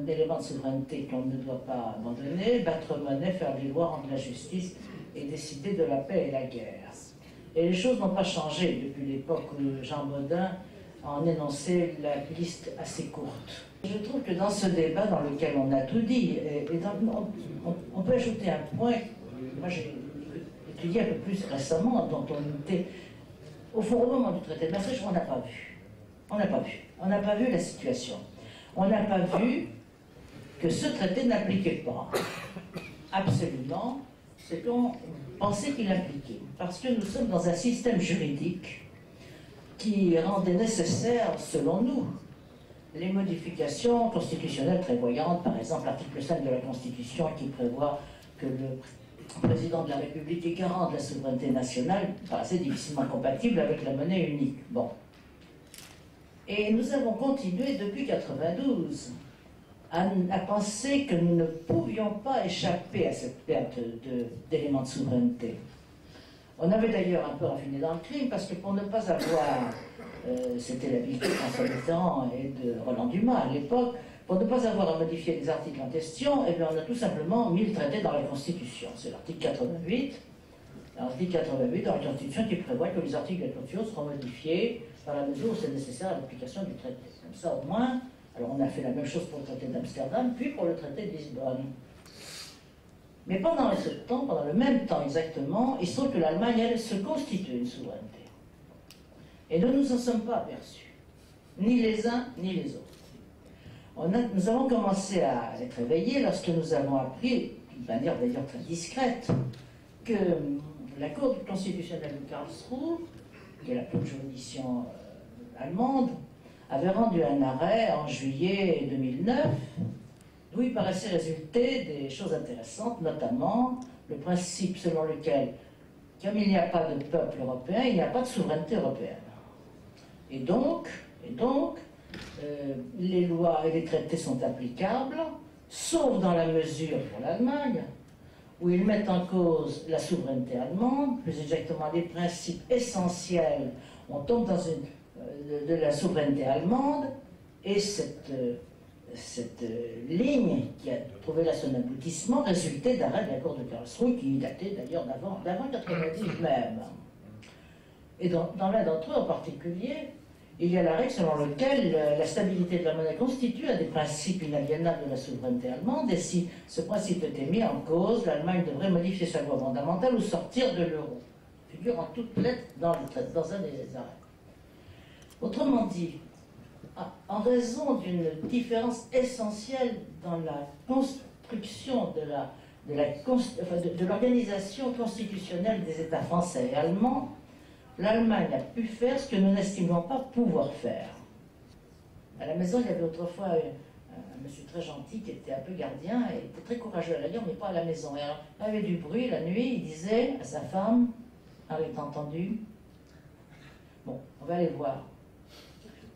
éléments de souveraineté qu'on ne doit pas abandonner: battre monnaie, faire des lois, rendre la justice et décider de la paix et la guerre. Et les choses n'ont pas changé depuis l'époque où Jean Bodin en énonçait la liste assez courte. Je trouve que dans ce débat dans lequel on a tout dit, on peut ajouter un point, moi j'ai étudié un peu plus récemment, dont on était, au fond, au moment du traité de Maastricht, on n'a pas vu. On n'a pas vu la situation. On n'a pas vu que ce traité n'appliquait pas absolument ce qu'on pensait qu'il impliquait. Parce que nous sommes dans un système juridique qui rendait nécessaire, selon nous, les modifications constitutionnelles prévoyantes, par exemple l'article 5 de la Constitution qui prévoit que le président de la République est garant de la souveraineté nationale, paraissait difficilement compatible avec la monnaie unique. Bon. Et nous avons continué depuis 1992 à penser que nous ne pouvions pas échapper à cette perte d'éléments de souveraineté. On avait d'ailleurs un peu raffiné dans le crime, parce que pour ne pas avoir, c'était l'habileté de François Mitterrand et de Roland Dumas à l'époque, pour ne pas avoir à modifier les articles en question, eh bien on a tout simplement mis le traité dans la Constitution. C'est l'article 88. L'article 88 dans la Constitution qui prévoit que les articles de la Constitution seront modifiés dans la mesure où c'est nécessaire à l'application du traité. Comme ça, au moins, alors on a fait la même chose pour le traité d'Amsterdam, puis pour le traité de Lisbonne. Mais pendant ce temps, pendant le même temps exactement, il se trouve que l'Allemagne, elle, se constitue une souveraineté. Et nous ne nous en sommes pas aperçus, ni les uns ni les autres. Nous avons commencé à être éveillés lorsque nous avons appris, d'une manière d'ailleurs très discrète, que la Cour constitutionnelle de Karlsruhe, qui est la plus haute juridiction allemande, avait rendu un arrêt en juillet 2009, d'où il paraissait résulter des choses intéressantes, notamment le principe selon lequel, comme il n'y a pas de peuple européen, il n'y a pas de souveraineté européenne. Et donc les lois et les traités sont applicables, sauf dans la mesure pour l'Allemagne, où ils mettent en cause la souveraineté allemande, plus exactement les principes essentiels. On tombe dans de la souveraineté allemande, et cette ligne qui a trouvé là son aboutissement résultait d'arrêt de la Cour de Karlsruhe, qui datait d'ailleurs d'avant 90 même. Et dans l'un d'entre eux en particulier, il y a la règle selon laquelle la stabilité de la monnaie constitue un des principes inaliénables de la souveraineté allemande, et si ce principe était mis en cause, l'Allemagne devrait modifier sa loi fondamentale ou sortir de l'euro. Figure en toutes lettres dans un des arrêts. Autrement dit, en raison d'une différence essentielle dans la construction de l'organisation constitutionnelle des États français et allemands, l'Allemagne a pu faire ce que nous n'estimons pas pouvoir faire. À la maison, il y avait autrefois un monsieur très gentil qui était un peu gardien et était très courageux à la guerre, mais pas à la maison. Et alors, il y avait du bruit la nuit, il disait à sa femme, « Avez-vous entendu? Bon, on va aller voir.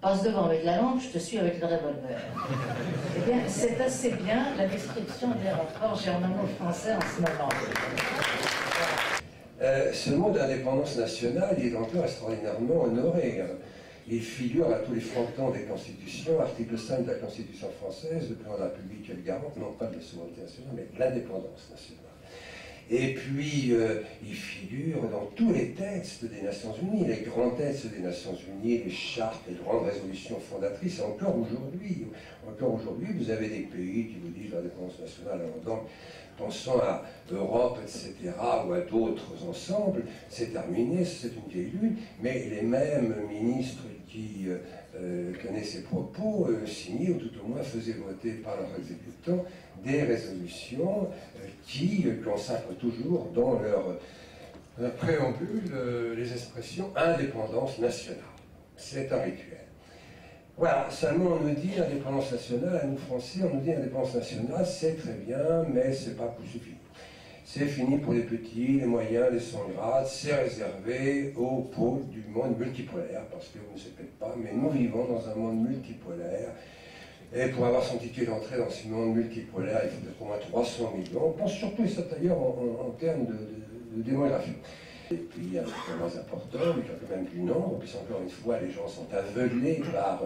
Passe devant avec la lampe, je te suis avec le revolver. » Eh bien, c'est assez bien la description des rapports germano-français en ce moment. Ce mot d'indépendance nationale, il est encore extraordinairement honoré. Il figure à tous les frontons des constitutions, article 5 de la Constitution française, le président de la République est le garant, non pas de la souveraineté nationale, mais de l'indépendance nationale. Et puis, il figure dans tous les textes des Nations Unies, les grands textes des Nations Unies, les chartes, les grandes résolutions fondatrices, encore aujourd'hui. Encore aujourd'hui, vous avez des pays qui vous disent l'indépendance nationale, donc, pensons à Europe, etc., ou à d'autres ensembles, c'est terminé, c'est une vieille lune, mais les mêmes ministres qui tenaient ces propos signaient, ou tout au moins faisaient voter par leurs exécutants, des résolutions qui consacrent toujours dans leur préambule les expressions indépendance nationale. C'est un rituel. Voilà, seulement on nous dit indépendance nationale, à nous Français, on nous dit indépendance nationale, c'est très bien, mais c'est pas plus suffisant. C'est fini pour les petits, les moyens, les sans grades, c'est réservé aux pauvres du monde multipolaire, parce que vous ne savez peut-être pas, mais nous vivons dans un monde multipolaire, et pour avoir son ticket d'entrée dans ce monde multipolaire, il faut peut-être au moins 300 millions. On pense surtout, ça d'ailleurs, en termes de démographie. Et puis, un peu moins important, mais quand même du nombre, puis encore une fois, les gens sont aveuglés par...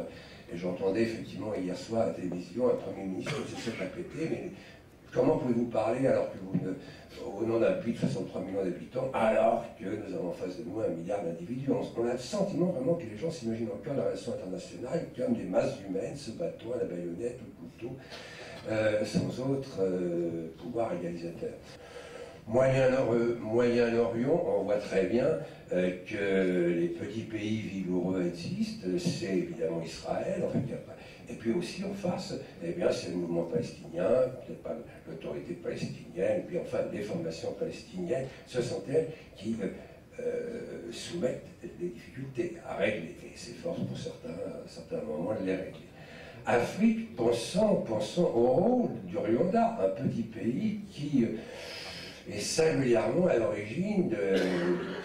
Et j'entendais effectivement hier soir à la télévision un Premier ministre qui se fait répéter, mais comment pouvez-vous parler alors que au nom d'un pays de 63 millions d'habitants, alors que nous avons en face de nous 1 milliard d'individus? On a le sentiment vraiment que les gens s'imaginent encore la relation internationale comme des masses humaines se battant à la baïonnette ou au couteau, sans autre pouvoir égalisateur. Moyen-Orient, on voit très bien que les petits pays vigoureux existent, c'est évidemment Israël, en fait, et puis aussi en face, eh bien, c'est le mouvement palestinien, peut-être pas l'autorité palestinienne, puis enfin les formations palestiniennes, ce sont elles qui soumettent les difficultés à régler, et s'efforcent pour certains moments de les régler. Afrique, pensons au rôle du Rwanda, un petit pays qui est singulièrement à l'origine de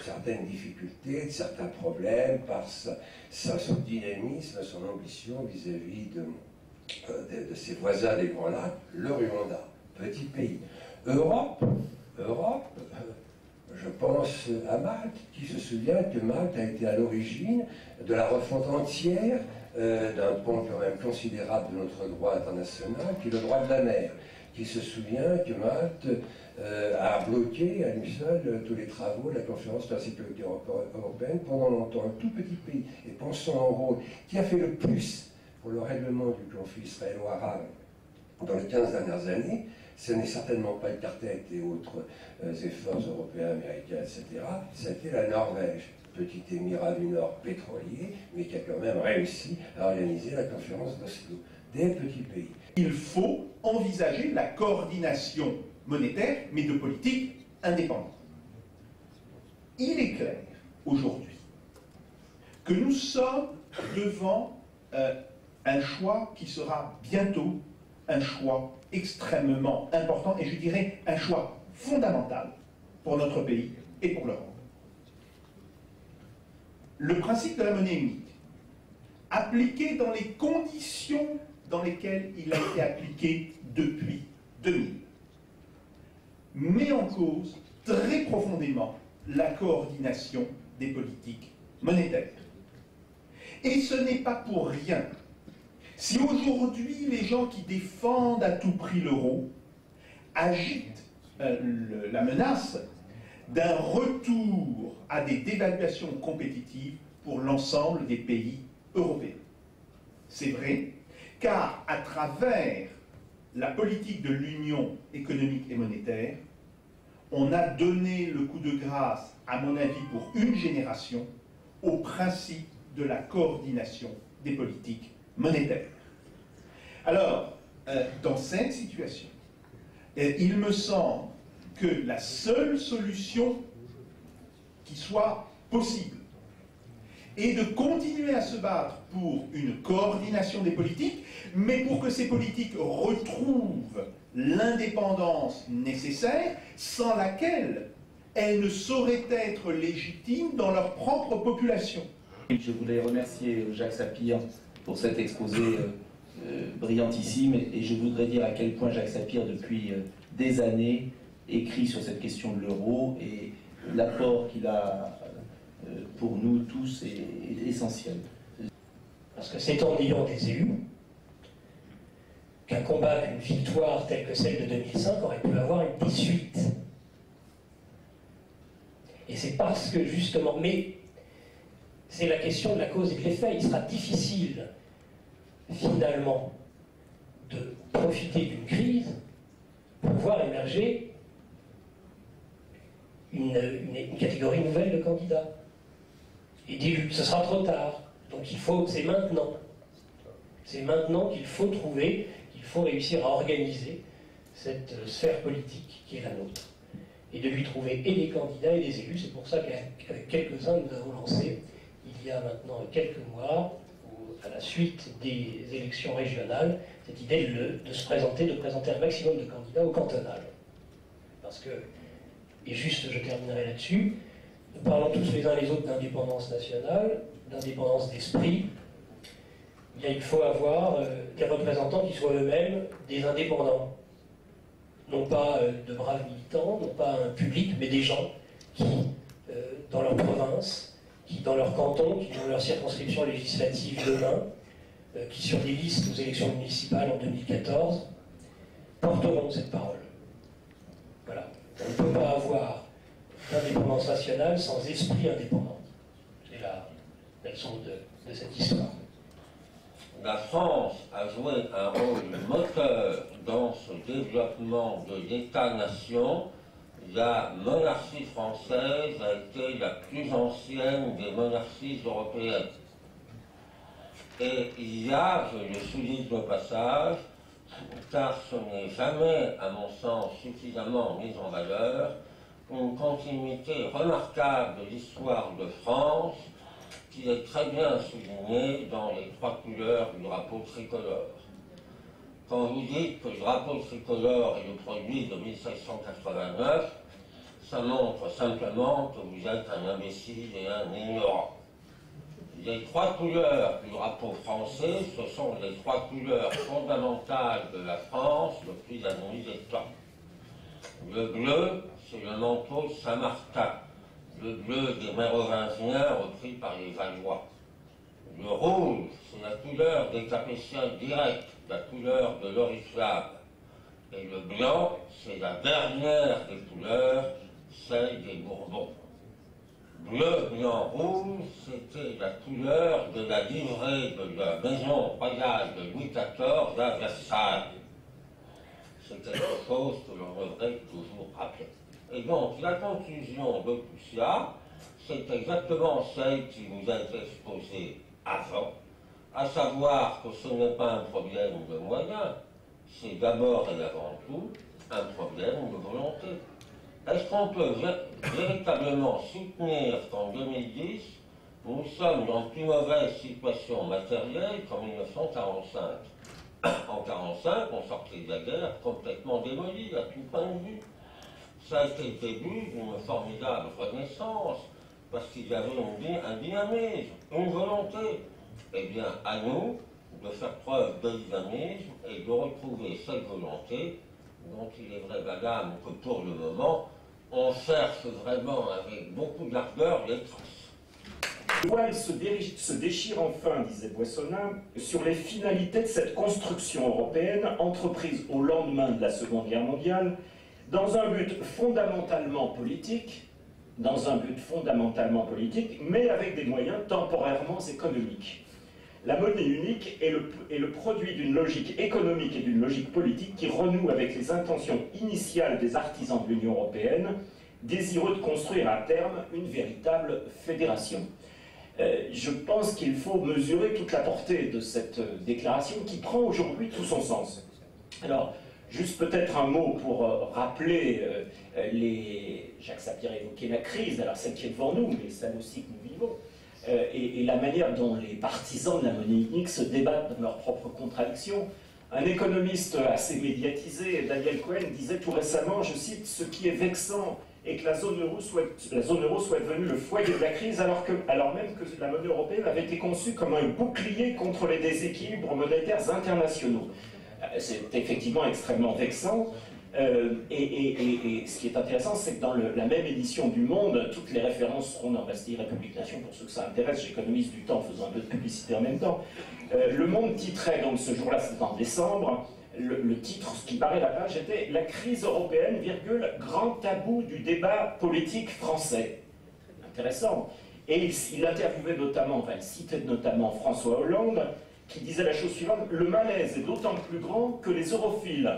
certaines difficultés, de certains problèmes, par son dynamisme, son ambition vis-à-vis de ses voisins des Grands Lacs, le Rwanda, petit pays. Europe, je pense à Malte, qui se souvient que Malte a été à l'origine de la refonte entière d'un pan quand même considérable de notre droit international, qui est le droit de la mer, qui se souvient que Malte a bloqué à lui seul tous les travaux de la conférence de la sécurité européenne pendant longtemps. Un tout petit pays, et pensons au rôle qui a fait le plus pour le règlement du conflit israélo-arabe dans les 15 dernières années. Ce n'est certainement pas le quartet et autres efforts européens, américains, etc. C'était la Norvège, petit émirat du Nord pétrolier, mais qui a quand même réussi à organiser la conférence d'Oslo. Des petits pays. Il faut envisager la coordination monétaire, mais de politique indépendante. Il est clair, aujourd'hui, que nous sommes devant un choix qui sera bientôt un choix extrêmement important, et je dirais un choix fondamental pour notre pays et pour l'Europe. Le principe de la monnaie unique appliqué dans les conditions dans lesquelles il a été appliqué depuis 2000, met en cause très profondément la coordination des politiques monétaires. Et ce n'est pas pour rien si aujourd'hui les gens qui défendent à tout prix l'euro agitent la menace d'un retour à des dévaluations compétitives pour l'ensemble des pays européens. C'est vrai, car à travers la politique de l'union économique et monétaire, on a donné le coup de grâce, à mon avis, pour une génération, au principe de la coordination des politiques monétaires. Alors, dans cette situation, il me semble que la seule solution qui soit possible est de continuer à se battre pour une coordination des politiques, mais pour que ces politiques retrouvent l'indépendance nécessaire, sans laquelle elles ne sauraient être légitimes dans leur propre population. Je voulais remercier Jacques Sapir pour cet exposé brillantissime, et je voudrais dire à quel point Jacques Sapir, depuis des années, écrit sur cette question de l'euro, et l'apport qu'il a pour nous tous est essentiel. Parce que c'est en ayant des élus qu'un combat, qu'une victoire telle que celle de 2005 aurait pu avoir une des suites. Et c'est parce que justement, mais c'est la question de la cause et de l'effet. Il sera difficile, finalement, de profiter d'une crise pour voir émerger une catégorie nouvelle de candidats et d'élus. Ce sera trop tard. Donc il faut, c'est maintenant. C'est maintenant qu'il faut trouver, qu'il faut réussir à organiser cette sphère politique qui est la nôtre. Et de lui trouver et des candidats et des élus. C'est pour ça qu'avec quelques-uns, nous avons lancé, il y a maintenant quelques mois, à la suite des élections régionales, cette idée de se présenter, de présenter un maximum de candidats au cantonal. Parce que, et juste je terminerai là-dessus, nous parlons tous les uns les autres d'indépendance nationale, d'indépendance d'esprit. Il faut avoir des représentants qui soient eux-mêmes des indépendants. Non pas de braves militants, non pas un public, mais des gens qui, dans leur province, qui dans leur canton, qui dans leur circonscription législative demain, qui sur des listes aux élections municipales en 2014, porteront cette parole. Voilà. On ne peut pas avoir d'indépendance nationale sans esprit indépendant. C'est la leçon de cette histoire. La France a joué un rôle moteur dans ce développement de l'État-nation. La monarchie française a été la plus ancienne des monarchies européennes. Et il y a, je le souligne au passage, car ce n'est jamais, à mon sens, suffisamment mis en valeur, une continuité remarquable de l'histoire de France, qui est très bien soulignée dans les trois couleurs du drapeau tricolore. Quand vous dites que le drapeau tricolore est le produit de 1789, ça montre simplement que vous êtes un imbécile et un ignorant. Les trois couleurs du drapeau français, ce sont les trois couleurs fondamentales de la France depuis la nuit des temps. Le bleu, c'est le manteau de Saint-Martin, le bleu des Mérovingiens repris par les Valois. Le rouge, c'est la couleur des Capétiens directs, la couleur de l'oriflamme. Et le blanc, c'est la dernière des couleurs, celle des Bourbons. Bleu, blanc, rouge, c'était la couleur de la livrée de la maison royale de Louis XIV à Versailles. C'est quelque chose que l'on devrait toujours rappeler. Et donc, la conclusion de tout cela, c'est exactement celle qui vous a été exposée avant, à savoir que ce n'est pas un problème de moyens, c'est d'abord et avant tout un problème de volonté. Est-ce qu'on peut véritablement soutenir qu'en 2010, nous sommes dans une plus mauvaise situation matérielle qu'en 1945 ? En 1945, on sortait de la guerre complètement démolie à tout point de vue. Ça a été le début d'une formidable renaissance, parce qu'il y avait un dynamisme, une volonté. eh bien, à nous de faire preuve de dynamisme et de retrouver cette volonté dont il est vrai, madame, que pour le moment, on cherche vraiment avec beaucoup d'ardeur les traces. Le voile se déchire enfin, disait Boissonnat, sur les finalités de cette construction européenne entreprise au lendemain de la Seconde Guerre mondiale, dans un but fondamentalement politique, mais avec des moyens temporairement économiques. La monnaie unique est le produit d'une logique économique et d'une logique politique qui renoue avec les intentions initiales des artisans de l'Union européenne, désireux de construire à terme une véritable fédération. Je pense qu'il faut mesurer toute la portée de cette déclaration qui prend aujourd'hui tout son sens. Alors, juste peut-être un mot pour rappeler Jacques Sapir évoquait la crise, alors celle qui est devant nous, mais celle aussi que nous vivons. Et la manière dont les partisans de la monnaie unique se débattent dans leurs propres contradictions. Un économiste assez médiatisé, Daniel Cohen, disait tout récemment, je cite, « Ce qui est vexant est que la zone euro soit devenue le foyer de la crise alors même que la monnaie européenne avait été conçue comme un bouclier contre les déséquilibres monétaires internationaux. » C'est effectivement extrêmement vexant. Et ce qui est intéressant, c'est que dans la même édition du Monde, toutes les références seront dans Bastille, République, Nation, pour ceux que ça intéresse, j'économise du temps en faisant un peu de publicité en même temps. Le Monde titrait, donc ce jour-là, c'était en décembre, le titre, ce qui paraît la page, était « La crise européenne, virgule, grand tabou du débat politique français ». Intéressant. Et il interviewait notamment, enfin il citait notamment François Hollande, qui disait la chose suivante, « Le malaise est d'autant plus grand que les europhiles,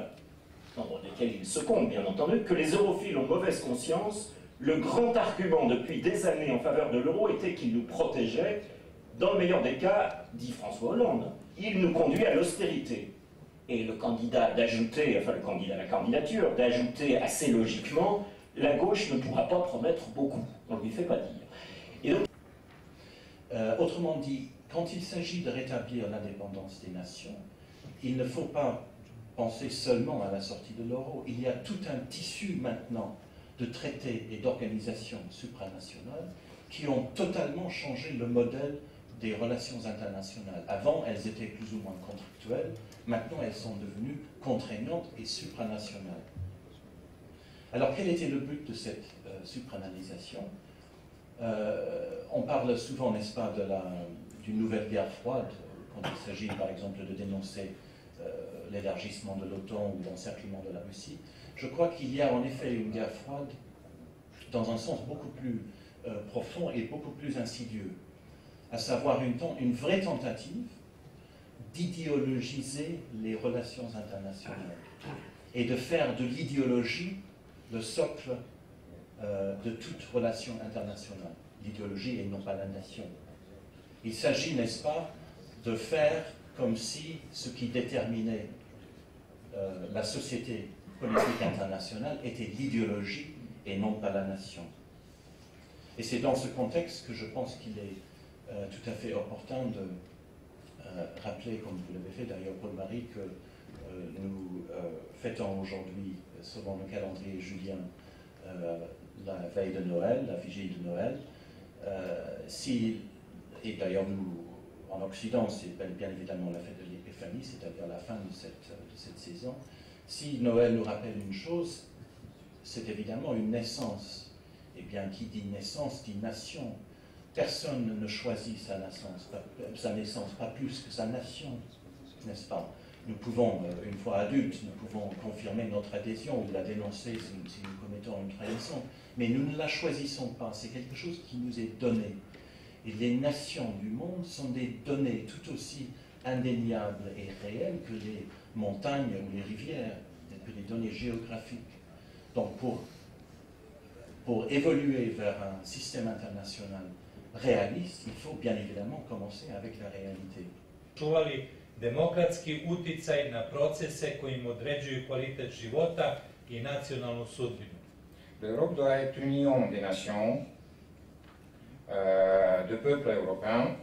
dans lesquels il se compte bien entendu, que les europhiles ont mauvaise conscience, le grand argument depuis des années en faveur de l'euro était qu'il nous protégeait, dans le meilleur des cas, dit François Hollande, il nous conduit à l'austérité. » Et le candidat d'ajouter, enfin le candidat à la candidature, d'ajouter assez logiquement, la gauche ne pourra pas promettre beaucoup, on ne lui fait pas dire. Et donc, autrement dit, quand il s'agit de rétablir l'indépendance des nations, il ne faut pas penser seulement à la sortie de l'euro. Il y a tout un tissu maintenant de traités et d'organisations supranationales qui ont totalement changé le modèle des relations internationales. Avant, elles étaient plus ou moins contractuelles. Maintenant, elles sont devenues contraignantes et supranationales. Alors, quel était le but de cette supranalisation? On parle souvent, n'est-ce pas, d'une nouvelle guerre froide, quand il s'agit, par exemple, de dénoncer l'élargissement de l'OTAN ou l'encerclement de la Russie. Je crois qu'il y a en effet une guerre froide dans un sens beaucoup plus profond et beaucoup plus insidieux, à savoir une vraie tentative d'idéologiser les relations internationales et de faire de l'idéologie le socle de toute relation internationale. L'idéologie et non pas la nation. Il s'agit, n'est-ce pas, de faire comme si ce qui déterminait la société politique internationale était l'idéologie et non pas la nation. Et c'est dans ce contexte que je pense qu'il est tout à fait opportun de rappeler, comme vous l'avez fait d'ailleurs Paul-Marie, que nous fêtons aujourd'hui, selon le calendrier julien, la veille de Noël, la vigile de Noël. Et d'ailleurs, nous, en Occident, c'est bien évidemment la fête de l'Épiphanie, c'est-à-dire la fin de cette saison. Si Noël nous rappelle une chose, c'est évidemment une naissance. Eh bien, qui dit naissance, dit nation. Personne ne choisit sa naissance, pas plus que sa nation, n'est-ce pas? Nous pouvons, une fois adultes, nous pouvons confirmer notre adhésion ou la dénoncer si nous commettons une trahison, mais nous ne la choisissons pas, c'est quelque chose qui nous est donné. Et les nations du monde sont des données tout aussi indéniables et réelles que les montagnes ou les rivières, que les données géographiques. Donc pour évoluer vers un système international réaliste, il faut bien évidemment commencer avec la réalité. Čuvali demokratski uticaj na procese koji im određuju kvalitet života i nacionalnu sudbinu. L'Europe doit être une union des nations, de peuples européens.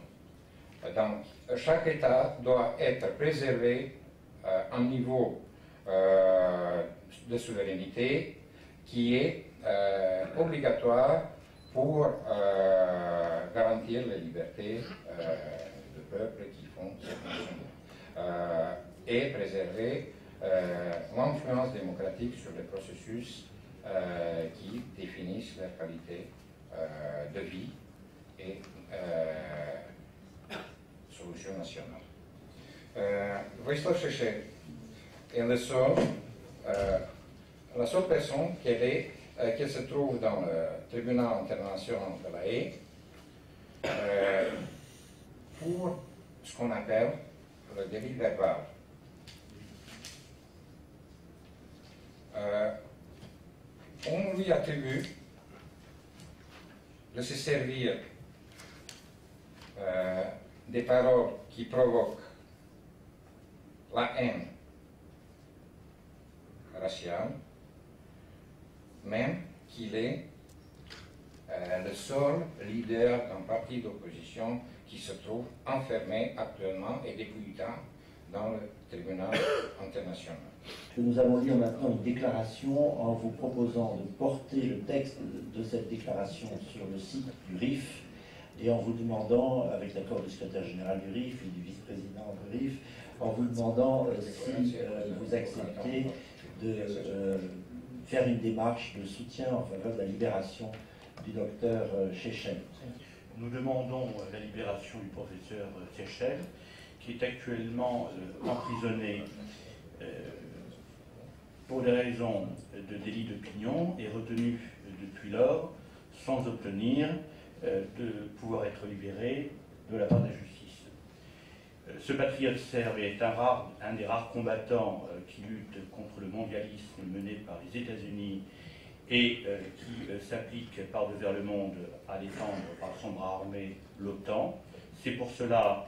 Donc, chaque État doit être préservé à un niveau de souveraineté qui est obligatoire pour garantir les libertés de peuple et préserver l'influence démocratique sur les processus qui définissent leur qualité de vie et solutions nationales. Vojislav Šešelj est la seule personne qui se trouve dans le tribunal international de la Haye pour ce qu'on appelle le délit verbal. On lui attribue de se servir des paroles qui provoquent la haine raciale, même qu'il est le seul leader d'un parti d'opposition qui se trouve enfermé actuellement et depuis temps dans le tribunal international. Nous allons lire maintenant une déclaration en vous proposant de porter le texte de cette déclaration sur le site du RIF et en vous demandant, avec l'accord du secrétaire général du RIF et du vice-président du RIF, en vous demandant si vous acceptez de faire une démarche de soutien en faveur de la libération du docteur Šešelj. Nous demandons la libération du professeur Šešelj, qui est actuellement emprisonné pour des raisons de délit d'opinion et retenu depuis lors sans obtenir de pouvoir être libéré de la part de la justice. Ce patriote serbe est un des rares combattants qui lutte contre le mondialisme mené par les États-Unis et qui s'applique par devers le monde à défendre par son bras armé l'OTAN. C'est pour cela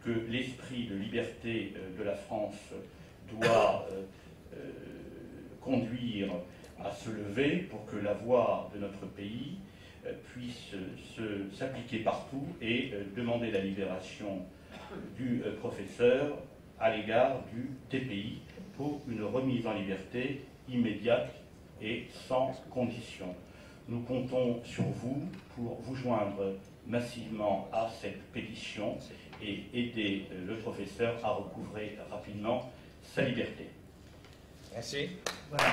que l'esprit de liberté de la France doit conduire à se lever pour que la voix de notre pays puisse s'appliquer partout et demander la libération du professeur à l'égard du TPI pour une remise en liberté immédiate et sans condition. Nous comptons sur vous pour vous joindre massivement à cette pétition et aider le professeur à recouvrer rapidement sa liberté. Merci. Voilà.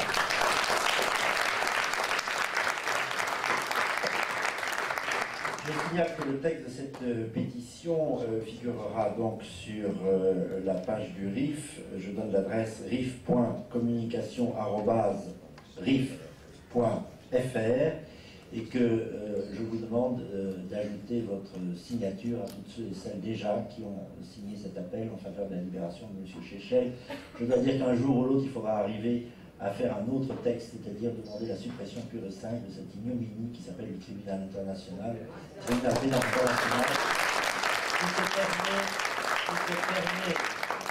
Je signale que le texte de cette pétition figurera donc sur la page du RIF. Je donne l'adresse rif.communication@rif.fr et que je vous demande d'ajouter votre signature à toutes ceux et celles déjà qui ont signé cet appel en faveur de la libération de M. Šešelj. Je dois dire qu'un jour ou l'autre, il faudra arriver à faire un autre texte, c'est-à-dire demander la suppression pure et simple de cette ignominie qui s'appelle le tribunal international, tribunal pénal international, qui se permet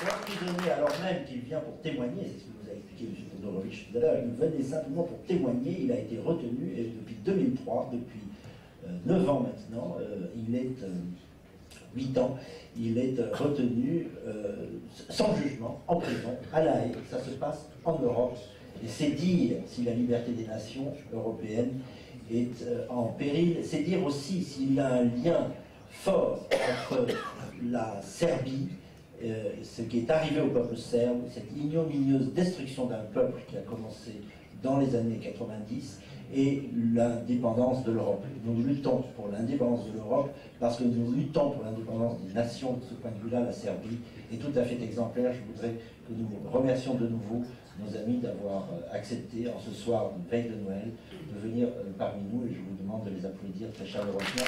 d'emprisonner alors même qu'il vient pour témoigner, c'est ce que vous a expliqué M. Todorovic tout à l'heure, il venait simplement pour témoigner, il a été retenu et depuis 2003, depuis 9 ans maintenant, il est 8 ans, il est retenu sans jugement, en prison, à La Haye. Ça se passe en Europe. Et c'est dire si la liberté des nations européennes est en péril. C'est dire aussi s'il y a un lien fort entre la Serbie, ce qui est arrivé au peuple serbe, cette ignominieuse destruction d'un peuple qui a commencé dans les années 90, et l'indépendance de l'Europe. Nous luttons pour l'indépendance de l'Europe parce que nous luttons pour l'indépendance des nations. De ce point de vue-là, la Serbie est tout à fait exemplaire. Je voudrais que nous remercions de nouveau nos amis d'avoir accepté, en ce soir de veille de Noël, de venir parmi nous, et je vous demande de les applaudir très chaleureusement.